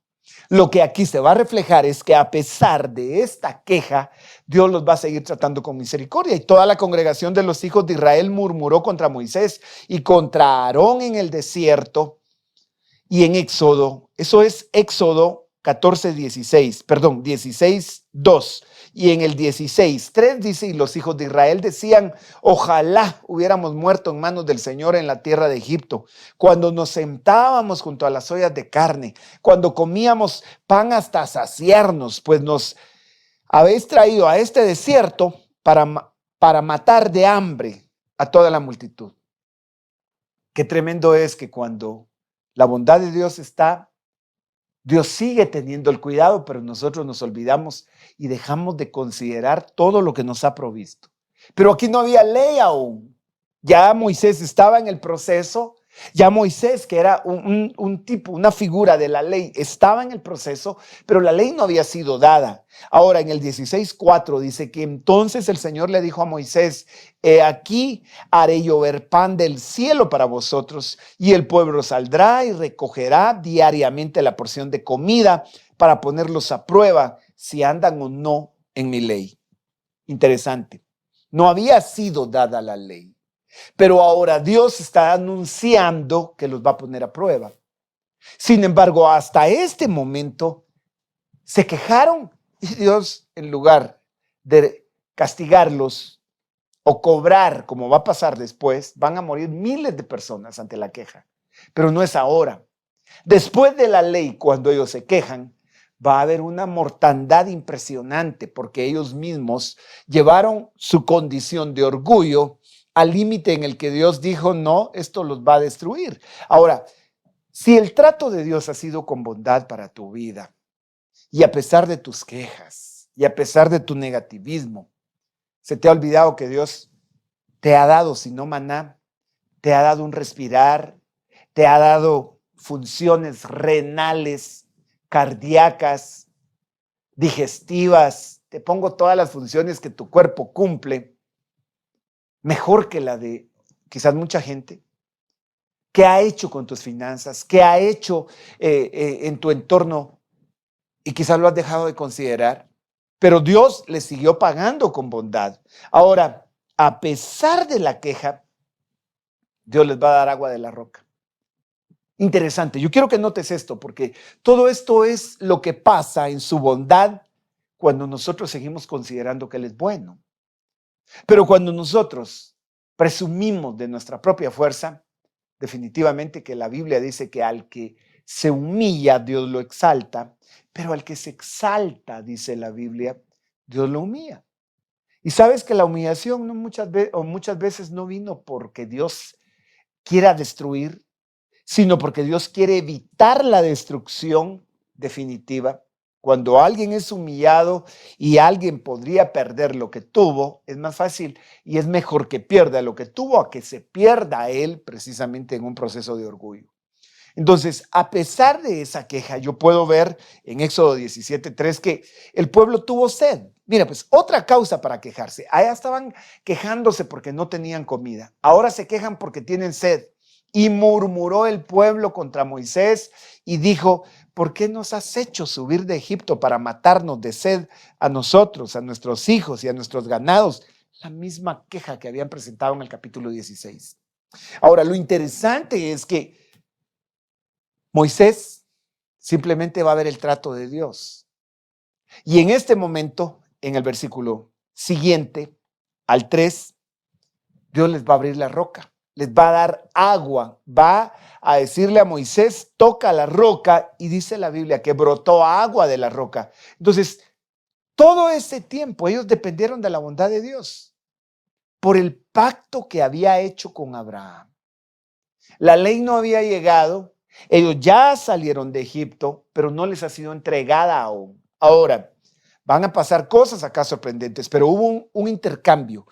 Lo que aquí se va a reflejar es que a pesar de esta queja, Dios los va a seguir tratando con misericordia. Y toda la congregación de los hijos de Israel murmuró contra Moisés y contra Aarón en el desierto. Y en Éxodo, eso es Éxodo 16:2. Y en el 16:3 dice, y los hijos de Israel decían, ojalá hubiéramos muerto en manos del Señor en la tierra de Egipto, cuando nos sentábamos junto a las ollas de carne, cuando comíamos pan hasta saciarnos, pues nos habéis traído a este desierto para matar de hambre a toda la multitud. Qué tremendo es que cuando la bondad de Dios está, Dios sigue teniendo el cuidado, pero nosotros nos olvidamos y dejamos de considerar todo lo que nos ha provisto. Pero aquí no había ley aún. Ya Moisés estaba en el proceso Ya Moisés, que era un tipo, una figura de la ley, estaba en el proceso, pero la ley no había sido dada. Ahora, en el 16:4 dice que entonces el Señor le dijo a Moisés: He aquí, haré llover pan del cielo para vosotros, y el pueblo saldrá y recogerá diariamente la porción de comida para ponerlos a prueba si andan o no en mi ley. Interesante. No había sido dada la ley. Pero ahora Dios está anunciando que los va a poner a prueba. Sin embargo, hasta este momento se quejaron y Dios, en lugar de castigarlos o cobrar, como va a pasar después, van a morir miles de personas ante la queja. Pero no es ahora. Después de la ley, cuando ellos se quejan, va a haber una mortandad impresionante porque ellos mismos llevaron su condición de orgullo al límite en el que Dios dijo: no, esto los va a destruir. Ahora, si el trato de Dios ha sido con bondad para tu vida, y a pesar de tus quejas, y a pesar de tu negativismo, se te ha olvidado que Dios te ha dado, si no maná, te ha dado un respirar, te ha dado funciones renales, cardíacas, digestivas, te pongo todas las funciones que tu cuerpo cumple, mejor que la de quizás mucha gente. ¿Qué ha hecho con tus finanzas? ¿Qué ha hecho en tu entorno? Y quizás lo has dejado de considerar, pero Dios le siguió pagando con bondad. Ahora, a pesar de la queja, Dios les va a dar agua de la roca. Interesante, yo quiero que notes esto, porque todo esto es lo que pasa en su bondad cuando nosotros seguimos considerando que Él es bueno. Pero cuando nosotros presumimos de nuestra propia fuerza, definitivamente que la Biblia dice que al que se humilla, Dios lo exalta, pero al que se exalta, dice la Biblia, Dios lo humilla. Y sabes que la humillación muchas veces no vino porque Dios quiera destruir, sino porque Dios quiere evitar la destrucción definitiva. Cuando alguien es humillado y alguien podría perder lo que tuvo, es más fácil y es mejor que pierda lo que tuvo a que se pierda él precisamente en un proceso de orgullo. Entonces, a pesar de esa queja, yo puedo ver en Éxodo 17:3 que el pueblo tuvo sed. Mira, pues otra causa para quejarse. Allá estaban quejándose porque no tenían comida. Ahora se quejan porque tienen sed. Y murmuró el pueblo contra Moisés y dijo: ¿por qué nos has hecho subir de Egipto para matarnos de sed a nosotros, a nuestros hijos y a nuestros ganados? La misma queja que habían presentado en el capítulo 16. Ahora, lo interesante es que Moisés simplemente va a ver el trato de Dios. Y en este momento, en el versículo siguiente, al 3, Dios les va a abrir la roca, les va a dar agua, va a decirle a Moisés: toca la roca, y dice la Biblia que brotó agua de la roca. Entonces, todo ese tiempo ellos dependieron de la bondad de Dios por el pacto que había hecho con Abraham. La ley no había llegado, ellos ya salieron de Egipto, pero no les ha sido entregada aún. Ahora, van a pasar cosas acá sorprendentes, pero hubo un intercambio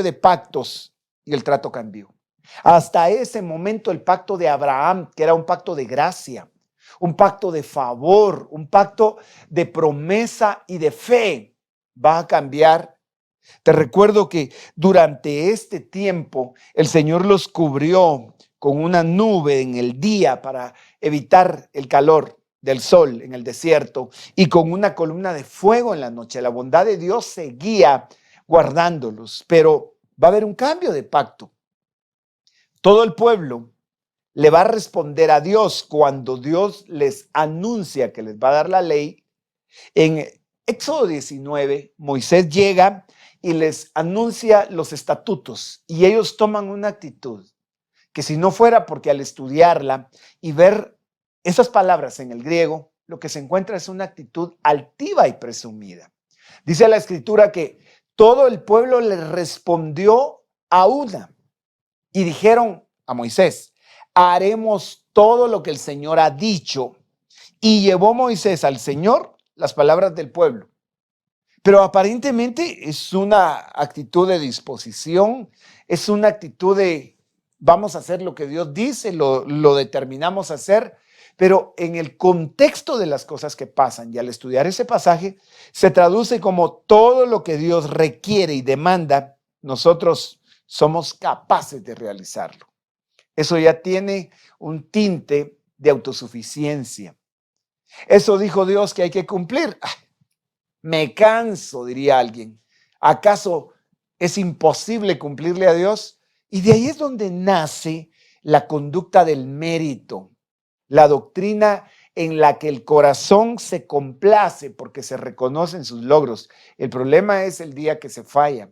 de pactos y el trato cambió. Hasta ese momento el pacto de Abraham, que era un pacto de gracia, un pacto de favor, un pacto de promesa y de fe, va a cambiar. Te recuerdo que durante este tiempo el Señor los cubrió con una nube en el día para evitar el calor del sol en el desierto y con una columna de fuego en la noche. La bondad de Dios seguía guardándolos, pero va a haber un cambio de pacto. Todo el pueblo le va a responder a Dios cuando Dios les anuncia que les va a dar la ley. En Éxodo 19, Moisés llega y les anuncia los estatutos y ellos toman una actitud que, si no fuera porque al estudiarla y ver esas palabras en el griego, lo que se encuentra es una actitud altiva y presumida. Dice la escritura que todo el pueblo le respondió a una y dijeron a Moisés: haremos todo lo que el Señor ha dicho. Y llevó Moisés al Señor las palabras del pueblo. Pero aparentemente es una actitud de disposición, es una actitud de vamos a hacer lo que Dios dice, lo determinamos a hacer, pero en el contexto de las cosas que pasan y al estudiar ese pasaje, se traduce como todo lo que Dios requiere y demanda, nosotros somos capaces de realizarlo. Eso ya tiene un tinte de autosuficiencia. Eso dijo Dios que hay que cumplir. Me canso, diría alguien. ¿Acaso es imposible cumplirle a Dios? Y de ahí es donde nace la conducta del mérito, la doctrina en la que el corazón se complace porque se reconocen sus logros. El problema es el día que se falla,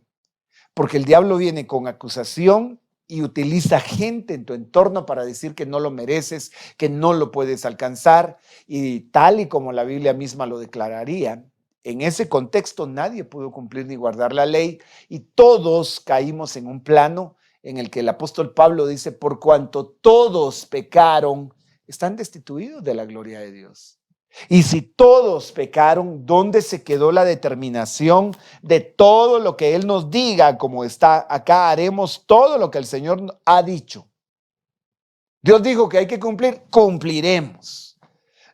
porque el diablo viene con acusación y utiliza gente en tu entorno para decir que no lo mereces, que no lo puedes alcanzar, y tal y como la Biblia misma lo declararía, en ese contexto nadie pudo cumplir ni guardar la ley y todos caímos en un plano en el que el apóstol Pablo dice, por cuanto todos pecaron, están destituidos de la gloria de Dios. Y si todos pecaron, ¿dónde se quedó la determinación de todo lo que Él nos diga? Como está acá, haremos todo lo que el Señor ha dicho. Dios dijo que hay que cumplir, cumpliremos.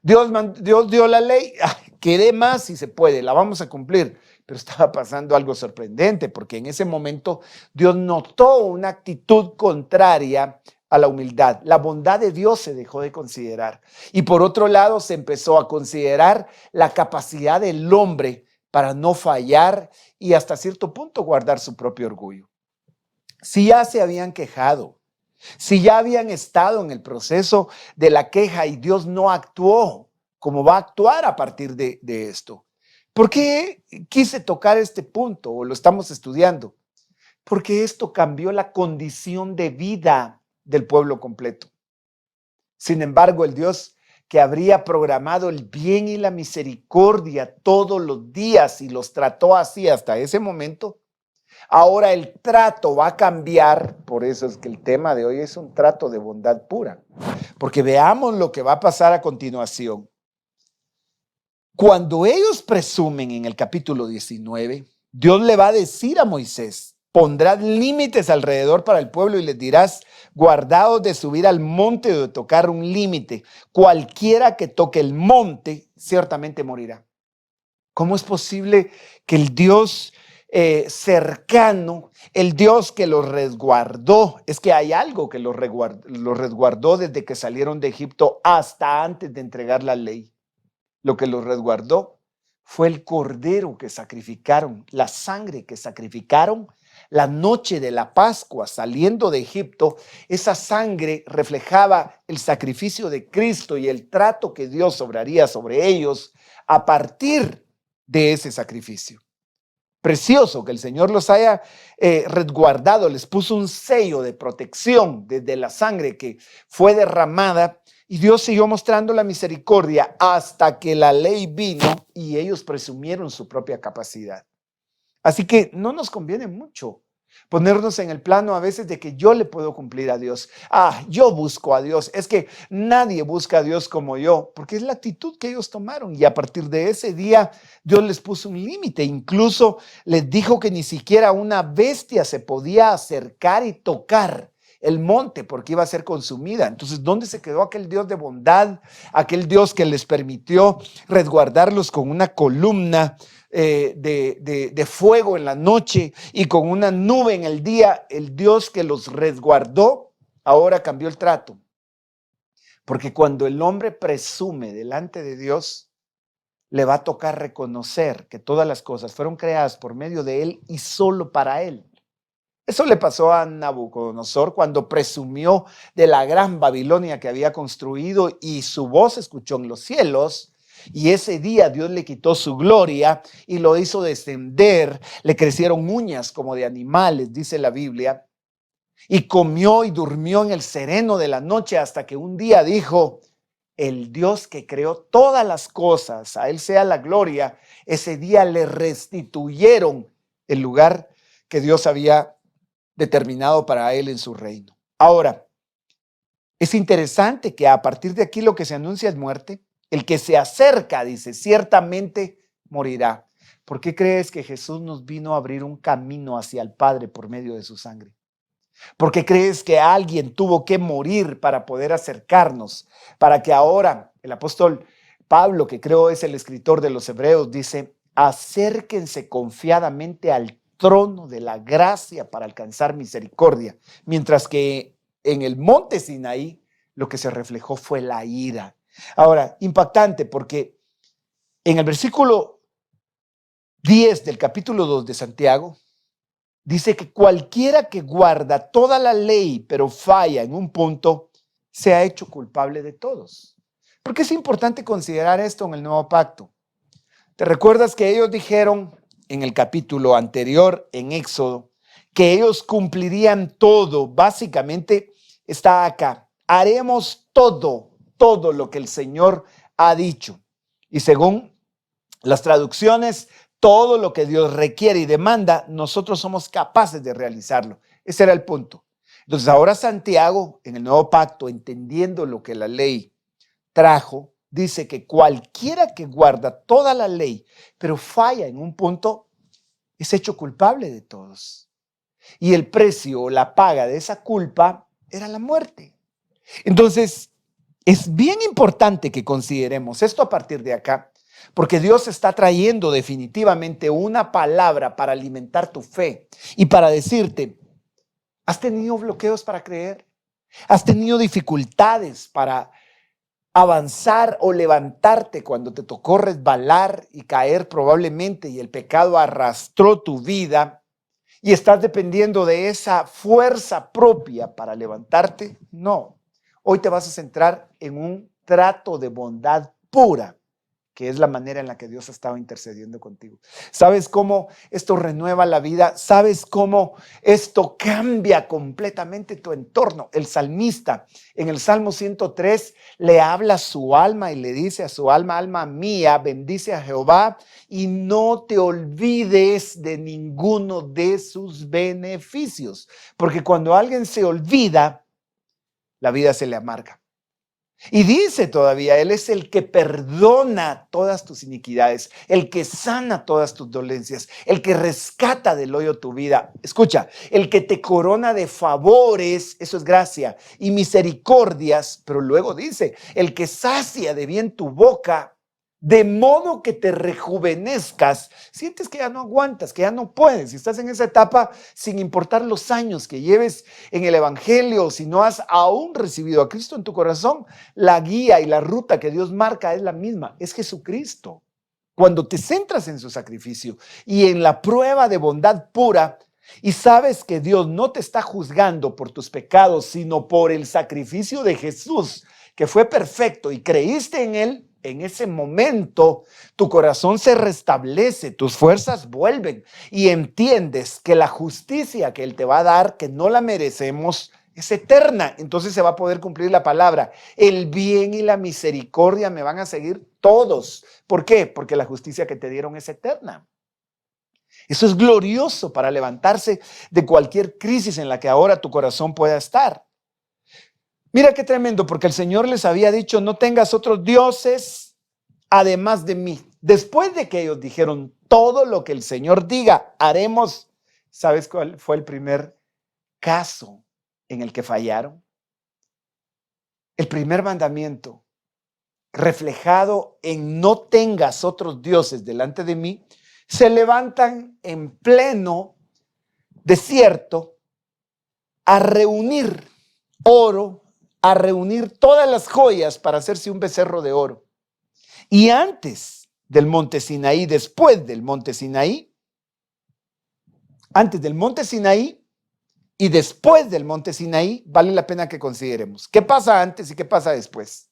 Dios dio la ley, que dé más si se puede, la vamos a cumplir. Pero estaba pasando algo sorprendente, porque en ese momento Dios notó una actitud contraria a la humildad. La bondad de Dios se dejó de considerar. Y por otro lado, se empezó a considerar la capacidad del hombre para no fallar y hasta cierto punto guardar su propio orgullo. Si ya se habían quejado, si ya habían estado en el proceso de la queja y Dios no actuó, ¿cómo va a actuar a partir de esto? ¿Por qué quise tocar este punto o lo estamos estudiando? Porque esto cambió la condición de vida del pueblo completo. Sin embargo, el Dios que habría programado el bien y la misericordia todos los días y los trató así hasta ese momento, ahora el trato va a cambiar. Por eso es que el tema de hoy es un trato de bondad pura. Porque veamos lo que va a pasar a continuación. Cuando ellos presumen en el capítulo 19, Dios le va a decir a Moisés, pondrás límites alrededor para el pueblo y les dirás, guardaos de subir al monte o de tocar un límite. Cualquiera que toque el monte ciertamente morirá. ¿Cómo es posible que el Dios cercano, el Dios que los resguardó, es que hay algo que los resguardó desde que salieron de Egipto hasta antes de entregar la ley? Lo que los resguardó fue el cordero que sacrificaron, la sangre que sacrificaron la noche de la Pascua saliendo de Egipto. Esa sangre reflejaba el sacrificio de Cristo y el trato que Dios obraría sobre ellos a partir de ese sacrificio. Precioso que el Señor los haya resguardado, les puso un sello de protección desde la sangre que fue derramada. Y Dios siguió mostrando la misericordia hasta que la ley vino y ellos presumieron su propia capacidad. Así que no nos conviene mucho ponernos en el plano a veces de que yo le puedo cumplir a Dios. Yo busco a Dios. Es que nadie busca a Dios como yo, porque es la actitud que ellos tomaron. Y a partir de ese día, Dios les puso un límite. Incluso les dijo que ni siquiera una bestia se podía acercar y tocar el monte porque iba a ser consumida. Entonces, ¿dónde se quedó aquel Dios de bondad? Aquel Dios que les permitió resguardarlos con una columna de fuego en la noche y con una nube en el día. El Dios que los resguardó ahora cambió el trato. Porque cuando el hombre presume delante de Dios, le va a tocar reconocer que todas las cosas fueron creadas por medio de Él y solo para Él. Eso le pasó a Nabucodonosor cuando presumió de la gran Babilonia que había construido y su voz se escuchó en los cielos. Y ese día Dios le quitó su gloria y lo hizo descender. Le crecieron uñas como de animales, dice la Biblia. Y comió y durmió en el sereno de la noche hasta que un día dijo, el Dios que creó todas las cosas, a Él sea la gloria. Ese día le restituyeron el lugar que Dios había determinado para él en su reino. Ahora, es interesante que a partir de aquí lo que se anuncia es muerte. El que se acerca, dice, ciertamente morirá. ¿Por qué crees que Jesús nos vino a abrir un camino hacia el Padre por medio de su sangre? ¿Por qué crees que alguien tuvo que morir para poder acercarnos? Para que ahora el apóstol Pablo, que creo es el escritor de los Hebreos, dice, acérquense confiadamente al trono de la gracia para alcanzar misericordia. Mientras que en el monte Sinaí lo que se reflejó fue la ira. Ahora, impactante porque en el versículo 10 del capítulo 2 de Santiago, dice que cualquiera que guarda toda la ley pero falla en un punto, se ha hecho culpable de todos. ¿Por qué es importante considerar esto en el nuevo pacto? ¿Te recuerdas que ellos dijeron en el capítulo anterior, en Éxodo, que ellos cumplirían todo? Básicamente está acá. Haremos todo lo que el Señor ha dicho. Y según las traducciones, todo lo que Dios requiere y demanda, nosotros somos capaces de realizarlo. Ese era el punto. Entonces ahora Santiago, en el nuevo pacto, entendiendo lo que la ley trajo, dice que cualquiera que guarda toda la ley, pero falla en un punto, es hecho culpable de todos. Y el precio o la paga de esa culpa era la muerte. Entonces, es bien importante que consideremos esto a partir de acá, porque Dios está trayendo definitivamente una palabra para alimentar tu fe y para decirte, ¿has tenido bloqueos para creer? ¿Has tenido dificultades para avanzar o levantarte cuando te tocó resbalar y caer probablemente y el pecado arrastró tu vida y estás dependiendo de esa fuerza propia para levantarte? No. Hoy te vas a centrar en un trato de bondad pura, que es la manera en la que Dios estaba intercediendo contigo. ¿Sabes cómo esto renueva la vida? ¿Sabes cómo esto cambia completamente tu entorno? El salmista en el Salmo 103 le habla a su alma y le dice a su alma, alma mía, bendice a Jehová y no te olvides de ninguno de sus beneficios. Porque cuando alguien se olvida, la vida se le amarga. Y dice todavía, Él es el que perdona todas tus iniquidades, el que sana todas tus dolencias, el que rescata del hoyo tu vida. Escucha, el que te corona de favores, eso es gracia, y misericordias, pero luego dice, el que sacia de bien tu boca, de modo que te rejuvenezcas. Sientes que ya no aguantas, que ya no puedes. Si estás en esa etapa, sin importar los años que lleves en el evangelio, si no has aún recibido a Cristo en tu corazón, la guía y la ruta que Dios marca es la misma, es Jesucristo. Cuando te centras en su sacrificio y en la prueba de bondad pura y sabes que Dios no te está juzgando por tus pecados, sino por el sacrificio de Jesús, que fue perfecto y creíste en Él, en ese momento tu corazón se restablece, tus fuerzas vuelven y entiendes que la justicia que Él te va a dar, que no la merecemos, es eterna. Entonces se va a poder cumplir la palabra. El bien y la misericordia me van a seguir todos. ¿Por qué? Porque la justicia que te dieron es eterna. Eso es glorioso para levantarse de cualquier crisis en la que ahora tu corazón pueda estar. Mira qué tremendo, porque el Señor les había dicho, no tengas otros dioses además de mí. Después de que ellos dijeron, todo lo que el Señor diga, haremos. ¿Sabes cuál fue el primer caso en el que fallaron? El primer mandamiento, reflejado en no tengas otros dioses delante de mí, se levantan en pleno desierto a reunir oro, a reunir todas las joyas para hacerse un becerro de oro. Y antes del monte Sinaí, después del monte Sinaí, antes del monte Sinaí y después del monte Sinaí, vale la pena que consideremos qué pasa antes y qué pasa después.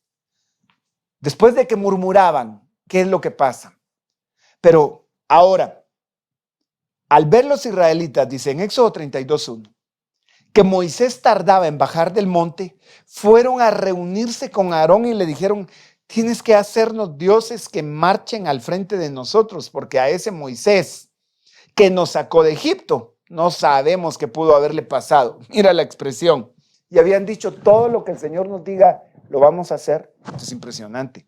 Después de que murmuraban, ¿qué es lo que pasa? Pero ahora, al ver los israelitas, dice en Éxodo 32:1, que Moisés tardaba en bajar del monte, fueron a reunirse con Aarón y le dijeron, tienes que hacernos dioses que marchen al frente de nosotros, porque a ese Moisés que nos sacó de Egipto, no sabemos qué pudo haberle pasado. Mira la expresión. Y habían dicho, todo lo que el Señor nos diga, lo vamos a hacer. Esto es impresionante.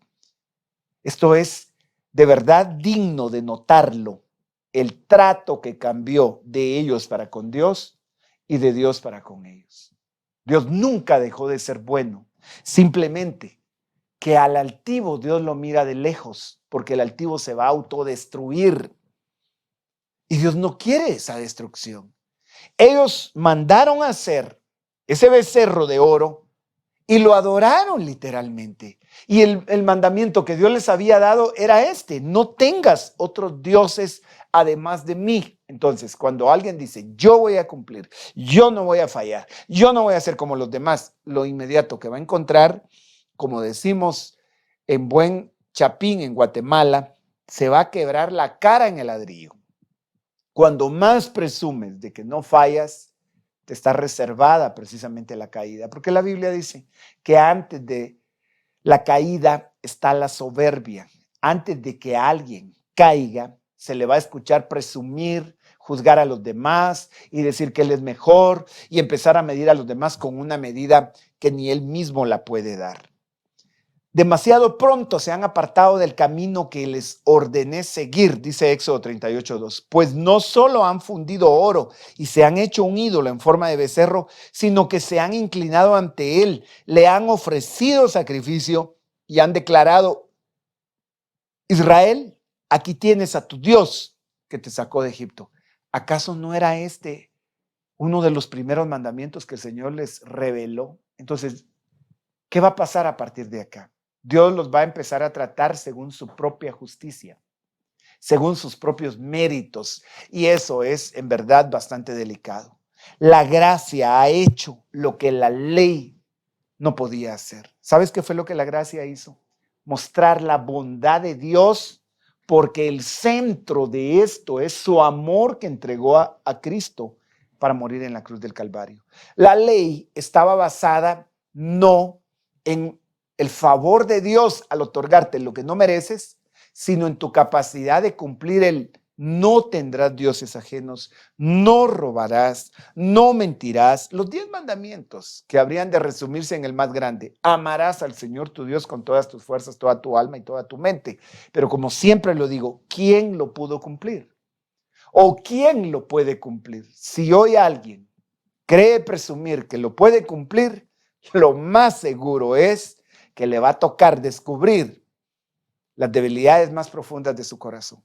Esto es de verdad digno de notarlo. El trato que cambió de ellos para con Dios y de Dios para con ellos. Dios nunca dejó de ser bueno, simplemente que al altivo Dios lo mira de lejos, porque el altivo se va a autodestruir. Y Dios no quiere esa destrucción. Ellos mandaron a hacer ese becerro de oro y lo adoraron literalmente. Y el mandamiento que Dios les había dado era este: no tengas otros dioses además de mí. Entonces, cuando alguien dice, yo voy a cumplir, yo no voy a fallar, yo no voy a ser como los demás, lo inmediato que va a encontrar, como decimos en buen chapín en Guatemala, se va a quebrar la cara en el ladrillo. Cuando más presumes de que no fallas, te está reservada precisamente la caída, porque la Biblia dice que antes de la caída está la soberbia. Antes de que alguien caiga, se le va a escuchar presumir, juzgar a los demás y decir que él es mejor y empezar a medir a los demás con una medida que ni él mismo la puede dar. Demasiado pronto se han apartado del camino que les ordené seguir, dice Éxodo 38:2, pues no solo han fundido oro y se han hecho un ídolo en forma de becerro, sino que se han inclinado ante él, le han ofrecido sacrificio y han declarado: Israel, aquí tienes a tu Dios que te sacó de Egipto. ¿Acaso no era este uno de los primeros mandamientos que el Señor les reveló? Entonces, ¿qué va a pasar a partir de acá? Dios los va a empezar a tratar según su propia justicia, según sus propios méritos. Y eso es en verdad bastante delicado. La gracia ha hecho lo que la ley no podía hacer. ¿Sabes qué fue lo que la gracia hizo? Mostrar la bondad de Dios, porque el centro de esto es su amor que entregó a Cristo para morir en la cruz del Calvario. La ley estaba basada no en el favor de Dios al otorgarte lo que no mereces, sino en tu capacidad de cumplir el no tendrás dioses ajenos, no robarás, no mentirás. Los 10 mandamientos que habrían de resumirse en el más grande: amarás al Señor tu Dios con todas tus fuerzas, toda tu alma y toda tu mente. Pero como siempre lo digo, ¿quién lo pudo cumplir? ¿O quién lo puede cumplir? Si hoy alguien cree presumir que lo puede cumplir, lo más seguro es que le va a tocar descubrir las debilidades más profundas de su corazón.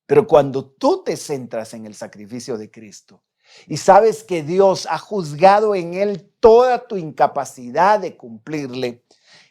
Pero cuando tú te centras en el sacrificio de Cristo y sabes que Dios ha juzgado en él toda tu incapacidad de cumplirle,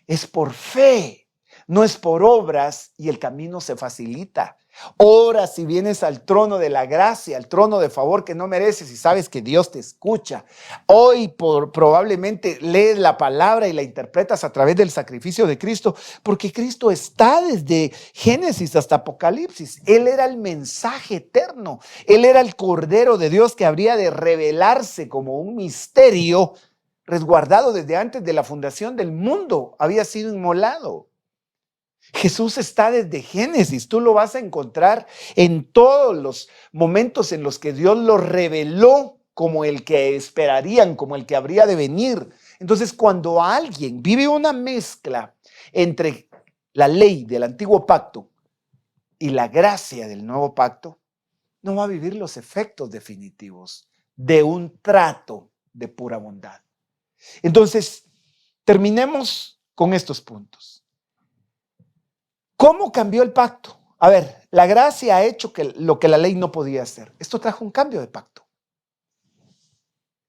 es por fe, no es por obras, y el camino se facilita. Ora si vienes al trono de la gracia, al trono de favor que no mereces, y sabes que Dios te escucha. Hoy probablemente lees la palabra y la interpretas a través del sacrificio de Cristo, porque Cristo está desde Génesis hasta Apocalipsis. Él era el mensaje eterno. Él era el Cordero de Dios que habría de revelarse como un misterio resguardado desde antes de la fundación del mundo. Había sido inmolado. Jesús está desde Génesis. Tú lo vas a encontrar en todos los momentos en los que Dios lo reveló como el que esperarían, como el que habría de venir. Entonces, cuando alguien vive una mezcla entre la ley del antiguo pacto y la gracia del nuevo pacto, no va a vivir los efectos definitivos de un trato de pura bondad. Entonces, terminemos con estos puntos. ¿Cómo cambió el pacto? A ver, la gracia ha hecho lo que la ley no podía hacer. Esto trajo un cambio de pacto.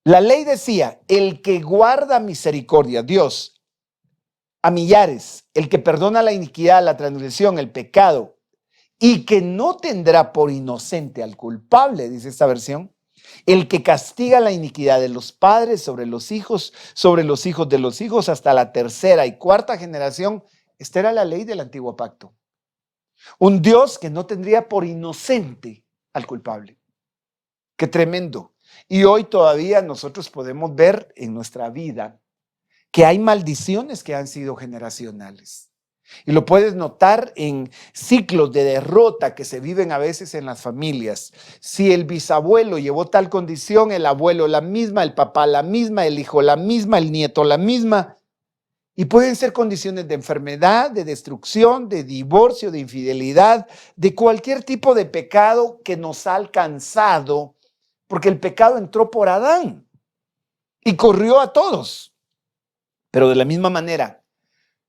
La ley decía: el que guarda misericordia, Dios, a millares, el que perdona la iniquidad, la transgresión, el pecado, y que no tendrá por inocente al culpable, dice esta versión, el que castiga la iniquidad de los padres sobre los hijos de los hijos, hasta la tercera y cuarta generación. Esta era la ley del antiguo pacto. Un Dios que no tendría por inocente al culpable. Qué tremendo. Y hoy todavía nosotros podemos ver en nuestra vida que hay maldiciones que han sido generacionales. Y lo puedes notar en ciclos de derrota que se viven a veces en las familias. Si el bisabuelo llevó tal condición, el abuelo la misma, el papá la misma, el hijo la misma, el nieto la misma. Y pueden ser condiciones de enfermedad, de destrucción, de divorcio, de infidelidad, de cualquier tipo de pecado que nos ha alcanzado porque el pecado entró por Adán y corrió a todos. Pero de la misma manera,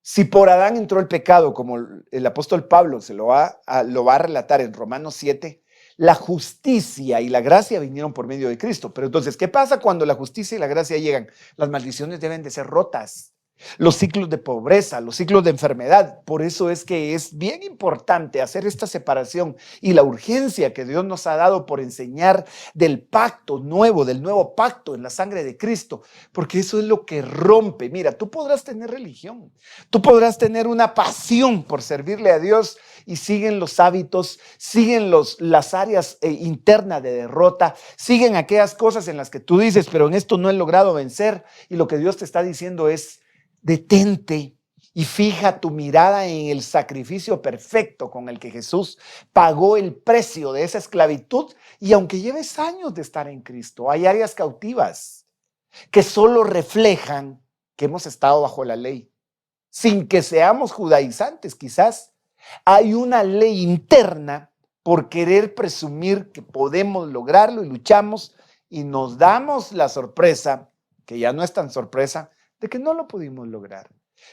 si por Adán entró el pecado, como el apóstol Pablo lo va a relatar en Romanos 7, la justicia y la gracia vinieron por medio de Cristo. Pero entonces, ¿qué pasa cuando la justicia y la gracia llegan? Las maldiciones deben de ser rotas. Los ciclos de pobreza, los ciclos de enfermedad. Por eso es que es bien importante hacer esta separación y la urgencia que Dios nos ha dado por enseñar del pacto nuevo, del nuevo pacto en la sangre de Cristo, porque eso es lo que rompe. Mira, tú podrás tener religión, tú podrás tener una pasión por servirle a Dios y siguen los hábitos, siguen las áreas internas de derrota, siguen aquellas cosas en las que tú dices, pero en esto no he logrado vencer, y lo que Dios te está diciendo es: detente y fija tu mirada en el sacrificio perfecto con el que Jesús pagó el precio de esa esclavitud. Y aunque lleves años de estar en Cristo, hay áreas cautivas que solo reflejan que hemos estado bajo la ley, sin que seamos judaizantes. Quizás hay una ley interna por querer presumir que podemos lograrlo y luchamos, y nos damos la sorpresa, que ya no es tan sorpresa, de que no lo pudimos lograr.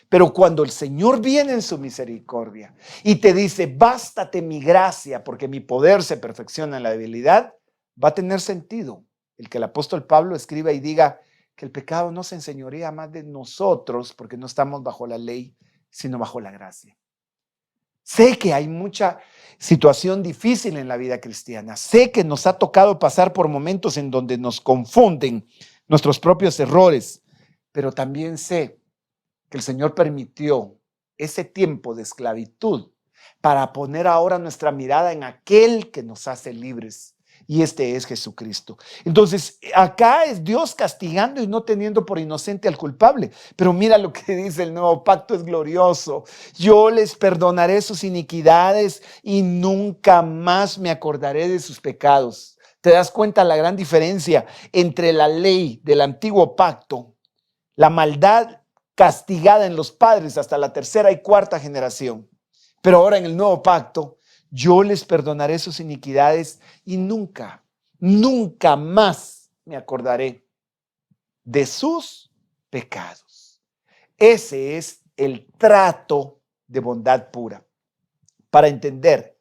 Pero cuando el Señor viene en su misericordia y te dice: bástate mi gracia, porque mi poder se perfecciona en la debilidad, va a tener sentido el que el apóstol Pablo escriba y diga que el pecado no se enseñorea más de nosotros, porque no estamos bajo la ley, sino bajo la gracia. Sé que hay mucha situación difícil en la vida cristiana. Sé que nos ha tocado pasar por momentos en donde nos confunden nuestros propios errores. Pero también sé que el Señor permitió ese tiempo de esclavitud para poner ahora nuestra mirada en aquel que nos hace libres, y este es Jesucristo. Entonces, acá es Dios castigando y no teniendo por inocente al culpable. Pero mira lo que dice el nuevo pacto, es glorioso. Yo les perdonaré sus iniquidades y nunca más me acordaré de sus pecados. ¿Te das cuenta la gran diferencia entre la ley del antiguo pacto? La maldad castigada en los padres hasta la tercera y cuarta generación. Pero ahora en el nuevo pacto, yo les perdonaré sus iniquidades y nunca, nunca más me acordaré de sus pecados. Ese es el trato de bondad pura. Para entender,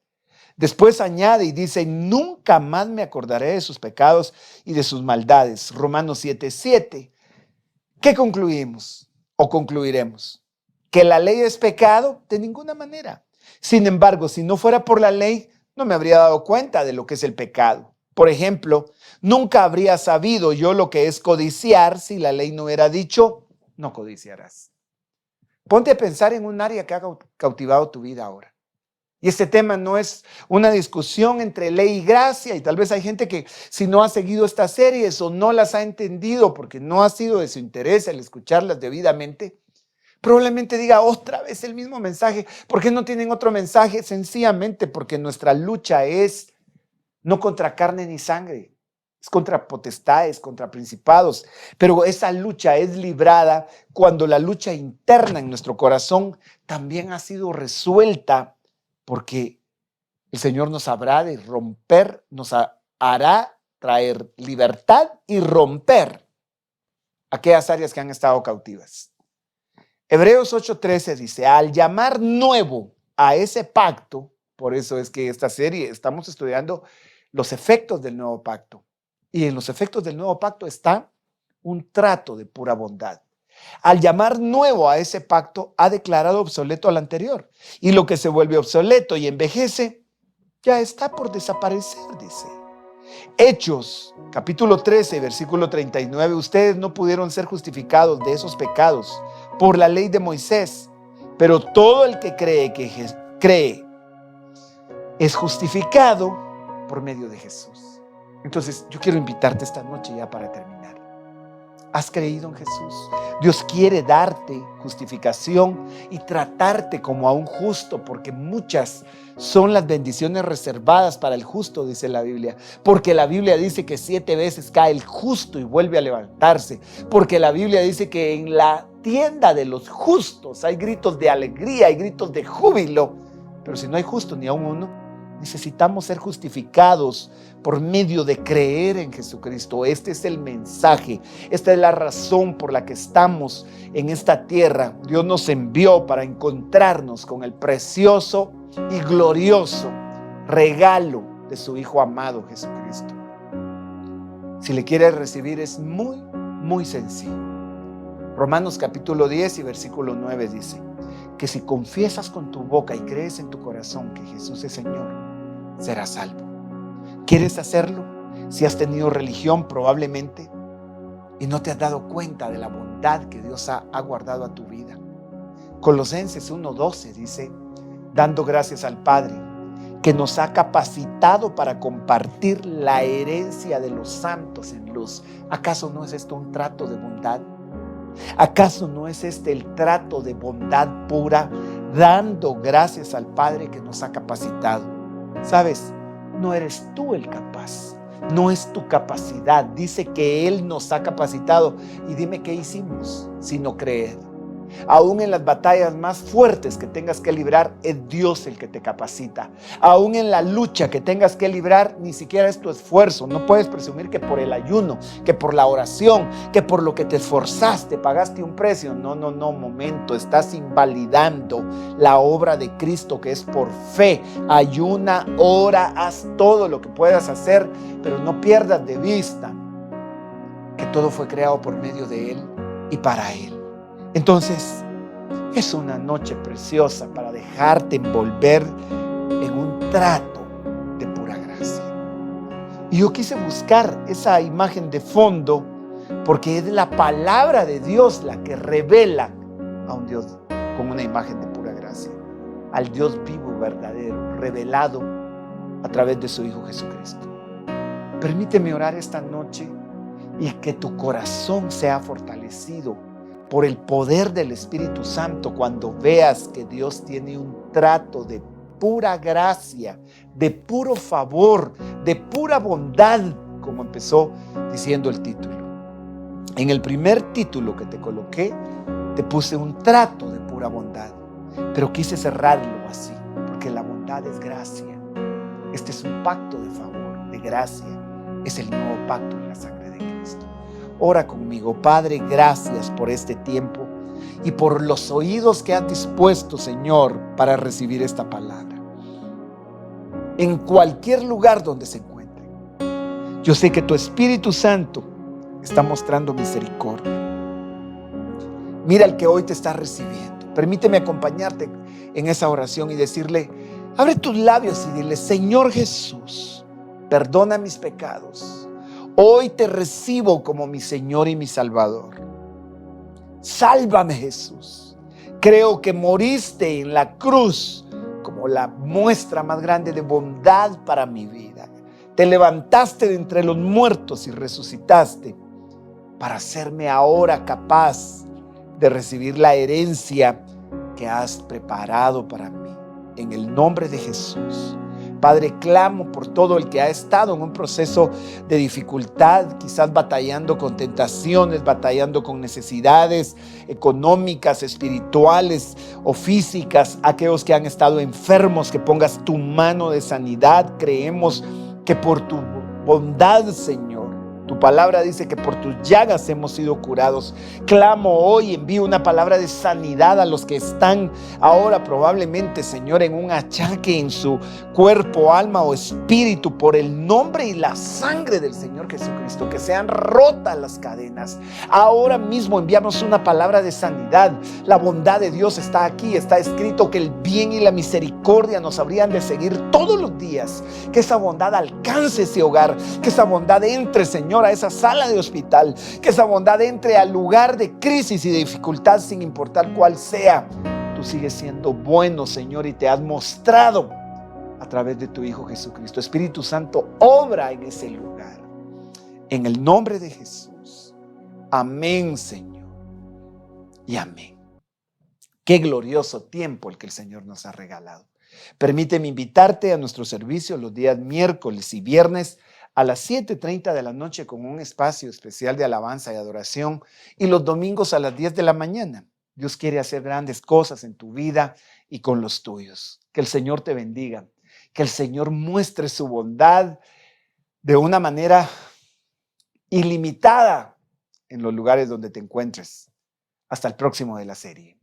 después añade y dice: nunca más me acordaré de sus pecados y de sus maldades. Romanos 7:7. ¿Qué concluimos o concluiremos? ¿Que la ley es pecado? De ninguna manera. Sin embargo, si no fuera por la ley, no me habría dado cuenta de lo que es el pecado. Por ejemplo, nunca habría sabido yo lo que es codiciar si la ley no hubiera dicho: no codiciarás. Ponte a pensar en un área que ha cautivado tu vida ahora. Y este tema no es una discusión entre ley y gracia, y tal vez hay gente que, si no ha seguido estas series o no las ha entendido porque no ha sido de su interés el escucharlas debidamente, probablemente diga otra vez el mismo mensaje. ¿Por qué no tienen otro mensaje? Sencillamente porque nuestra lucha es no contra carne ni sangre, es contra potestades, contra principados. Pero esa lucha es librada cuando la lucha interna en nuestro corazón también ha sido resuelta, porque el Señor nos habrá de romper, nos hará traer libertad y romper aquellas áreas que han estado cautivas. Hebreos 8:13 dice: al llamar nuevo a ese pacto, por eso es que esta serie estamos estudiando los efectos del nuevo pacto. Y en los efectos del nuevo pacto está un trato de pura bondad. Al llamar nuevo a ese pacto, ha declarado obsoleto al anterior. Y lo que se vuelve obsoleto y envejece, ya está por desaparecer, dice. Hechos, capítulo 13, versículo 39. Ustedes no pudieron ser justificados de esos pecados por la ley de Moisés, pero todo el que cree es justificado por medio de Jesús. Entonces, yo quiero invitarte esta noche ya para terminar. ¿Has creído en Jesús? Dios quiere darte justificación y tratarte como a un justo, porque muchas son las bendiciones reservadas para el justo, dice la Biblia. Porque la Biblia dice que 7 veces cae el justo y vuelve a levantarse. Porque la Biblia dice que en la tienda de los justos hay gritos de alegría, hay gritos de júbilo. Pero si no hay justo ni aun uno, Necesitamos ser justificados por medio de creer en Jesucristo. Este es el mensaje, esta es la razón por la que estamos en esta tierra. Dios nos envió para encontrarnos con el precioso y glorioso regalo de su Hijo amado Jesucristo. Si le quieres recibir es muy, muy sencillo. Romanos capítulo 10 y versículo 9 dice que si confiesas con tu boca y crees en tu corazón que Jesús es Señor, serás salvo. ¿Quieres hacerlo? Si has tenido religión probablemente y no te has dado cuenta de la bondad que Dios ha guardado a tu vida. Colosenses 1:12 dice, dando gracias al Padre que nos ha capacitado para compartir la herencia de los santos en luz. ¿Acaso no es esto un trato de bondad? ¿Acaso no es este el trato de bondad pura, dando gracias al Padre que nos ha capacitado? ¿Sabes? No eres tú el capaz, no es tu capacidad. Dice que Él nos ha capacitado. Y dime qué hicimos, sino creer. Aún en las batallas más fuertes que tengas que librar, es Dios el que te capacita. Aún en la lucha que tengas que librar, ni siquiera es tu esfuerzo. No puedes presumir que por el ayuno, que por la oración, que por lo que te esforzaste, pagaste un precio. No, momento. Estás invalidando la obra de Cristo, que es por fe. Ayuna, ora, haz todo lo que puedas hacer, pero no pierdas de vista que todo fue creado por medio de Él y para Él. Entonces, es una noche preciosa para dejarte envolver en un trato de pura gracia. Y yo quise buscar esa imagen de fondo porque es la palabra de Dios la que revela a un Dios con una imagen de pura gracia, al Dios vivo, verdadero, revelado a través de su Hijo Jesucristo. Permíteme orar esta noche y que tu corazón sea fortalecido por el poder del Espíritu Santo cuando veas que Dios tiene un trato de pura gracia, de puro favor, de pura bondad, como empezó diciendo el título. En el primer título que te coloqué, te puse un trato de pura bondad, pero quise cerrarlo así, porque la bondad es gracia. Este es un pacto de favor, de gracia. Es el nuevo pacto en la sangre de Cristo. Ora conmigo. Padre, gracias por este tiempo y por los oídos que has dispuesto, Señor, para recibir esta palabra. En cualquier lugar donde se encuentren, yo sé que tu Espíritu Santo está mostrando misericordia. Mira el que hoy te está recibiendo. Permíteme acompañarte en esa oración y decirle, abre tus labios y dile, Señor Jesús, perdona mis pecados. Hoy te recibo como mi Señor y mi Salvador. Sálvame, Jesús. Creo que moriste en la cruz como la muestra más grande de bondad para mi vida. Te levantaste de entre los muertos y resucitaste para hacerme ahora capaz de recibir la herencia que has preparado para mí. En el nombre de Jesús. Padre, clamo por todo el que ha estado en un proceso de dificultad, quizás batallando con tentaciones, batallando con necesidades económicas, espirituales o físicas, aquellos que han estado enfermos, que pongas tu mano de sanidad. Creemos que por tu bondad, Señor, tu palabra dice que por tus llagas hemos sido curados. Clamo hoy, envío una palabra de sanidad a los que están ahora probablemente, Señor, en un achaque en su cuerpo, alma o espíritu, por el nombre y la sangre del Señor Jesucristo, que sean rotas las cadenas. Ahora mismo enviamos una palabra de sanidad. La bondad de Dios está aquí. Está escrito que el bien y la misericordia nos habrían de seguir todos los días. Que esa bondad alcance ese hogar, que esa bondad entre, Señor, a esa sala de hospital, que esa bondad entre al lugar de crisis y de dificultad, sin importar cuál sea. Tú sigues siendo bueno, Señor, y te has mostrado a través de tu Hijo Jesucristo. Espíritu Santo, obra en ese lugar. En el nombre de Jesús. Amén, Señor. Y amén. Qué glorioso tiempo el que el Señor nos ha regalado. Permíteme invitarte a nuestro servicio los días miércoles y viernes a las 7:30 de la noche con un espacio especial de alabanza y adoración, y los domingos a las 10 de la mañana. Dios quiere hacer grandes cosas en tu vida y con los tuyos. Que el Señor te bendiga. Que el Señor muestre su bondad de una manera ilimitada en los lugares donde te encuentres. Hasta el próximo de la serie.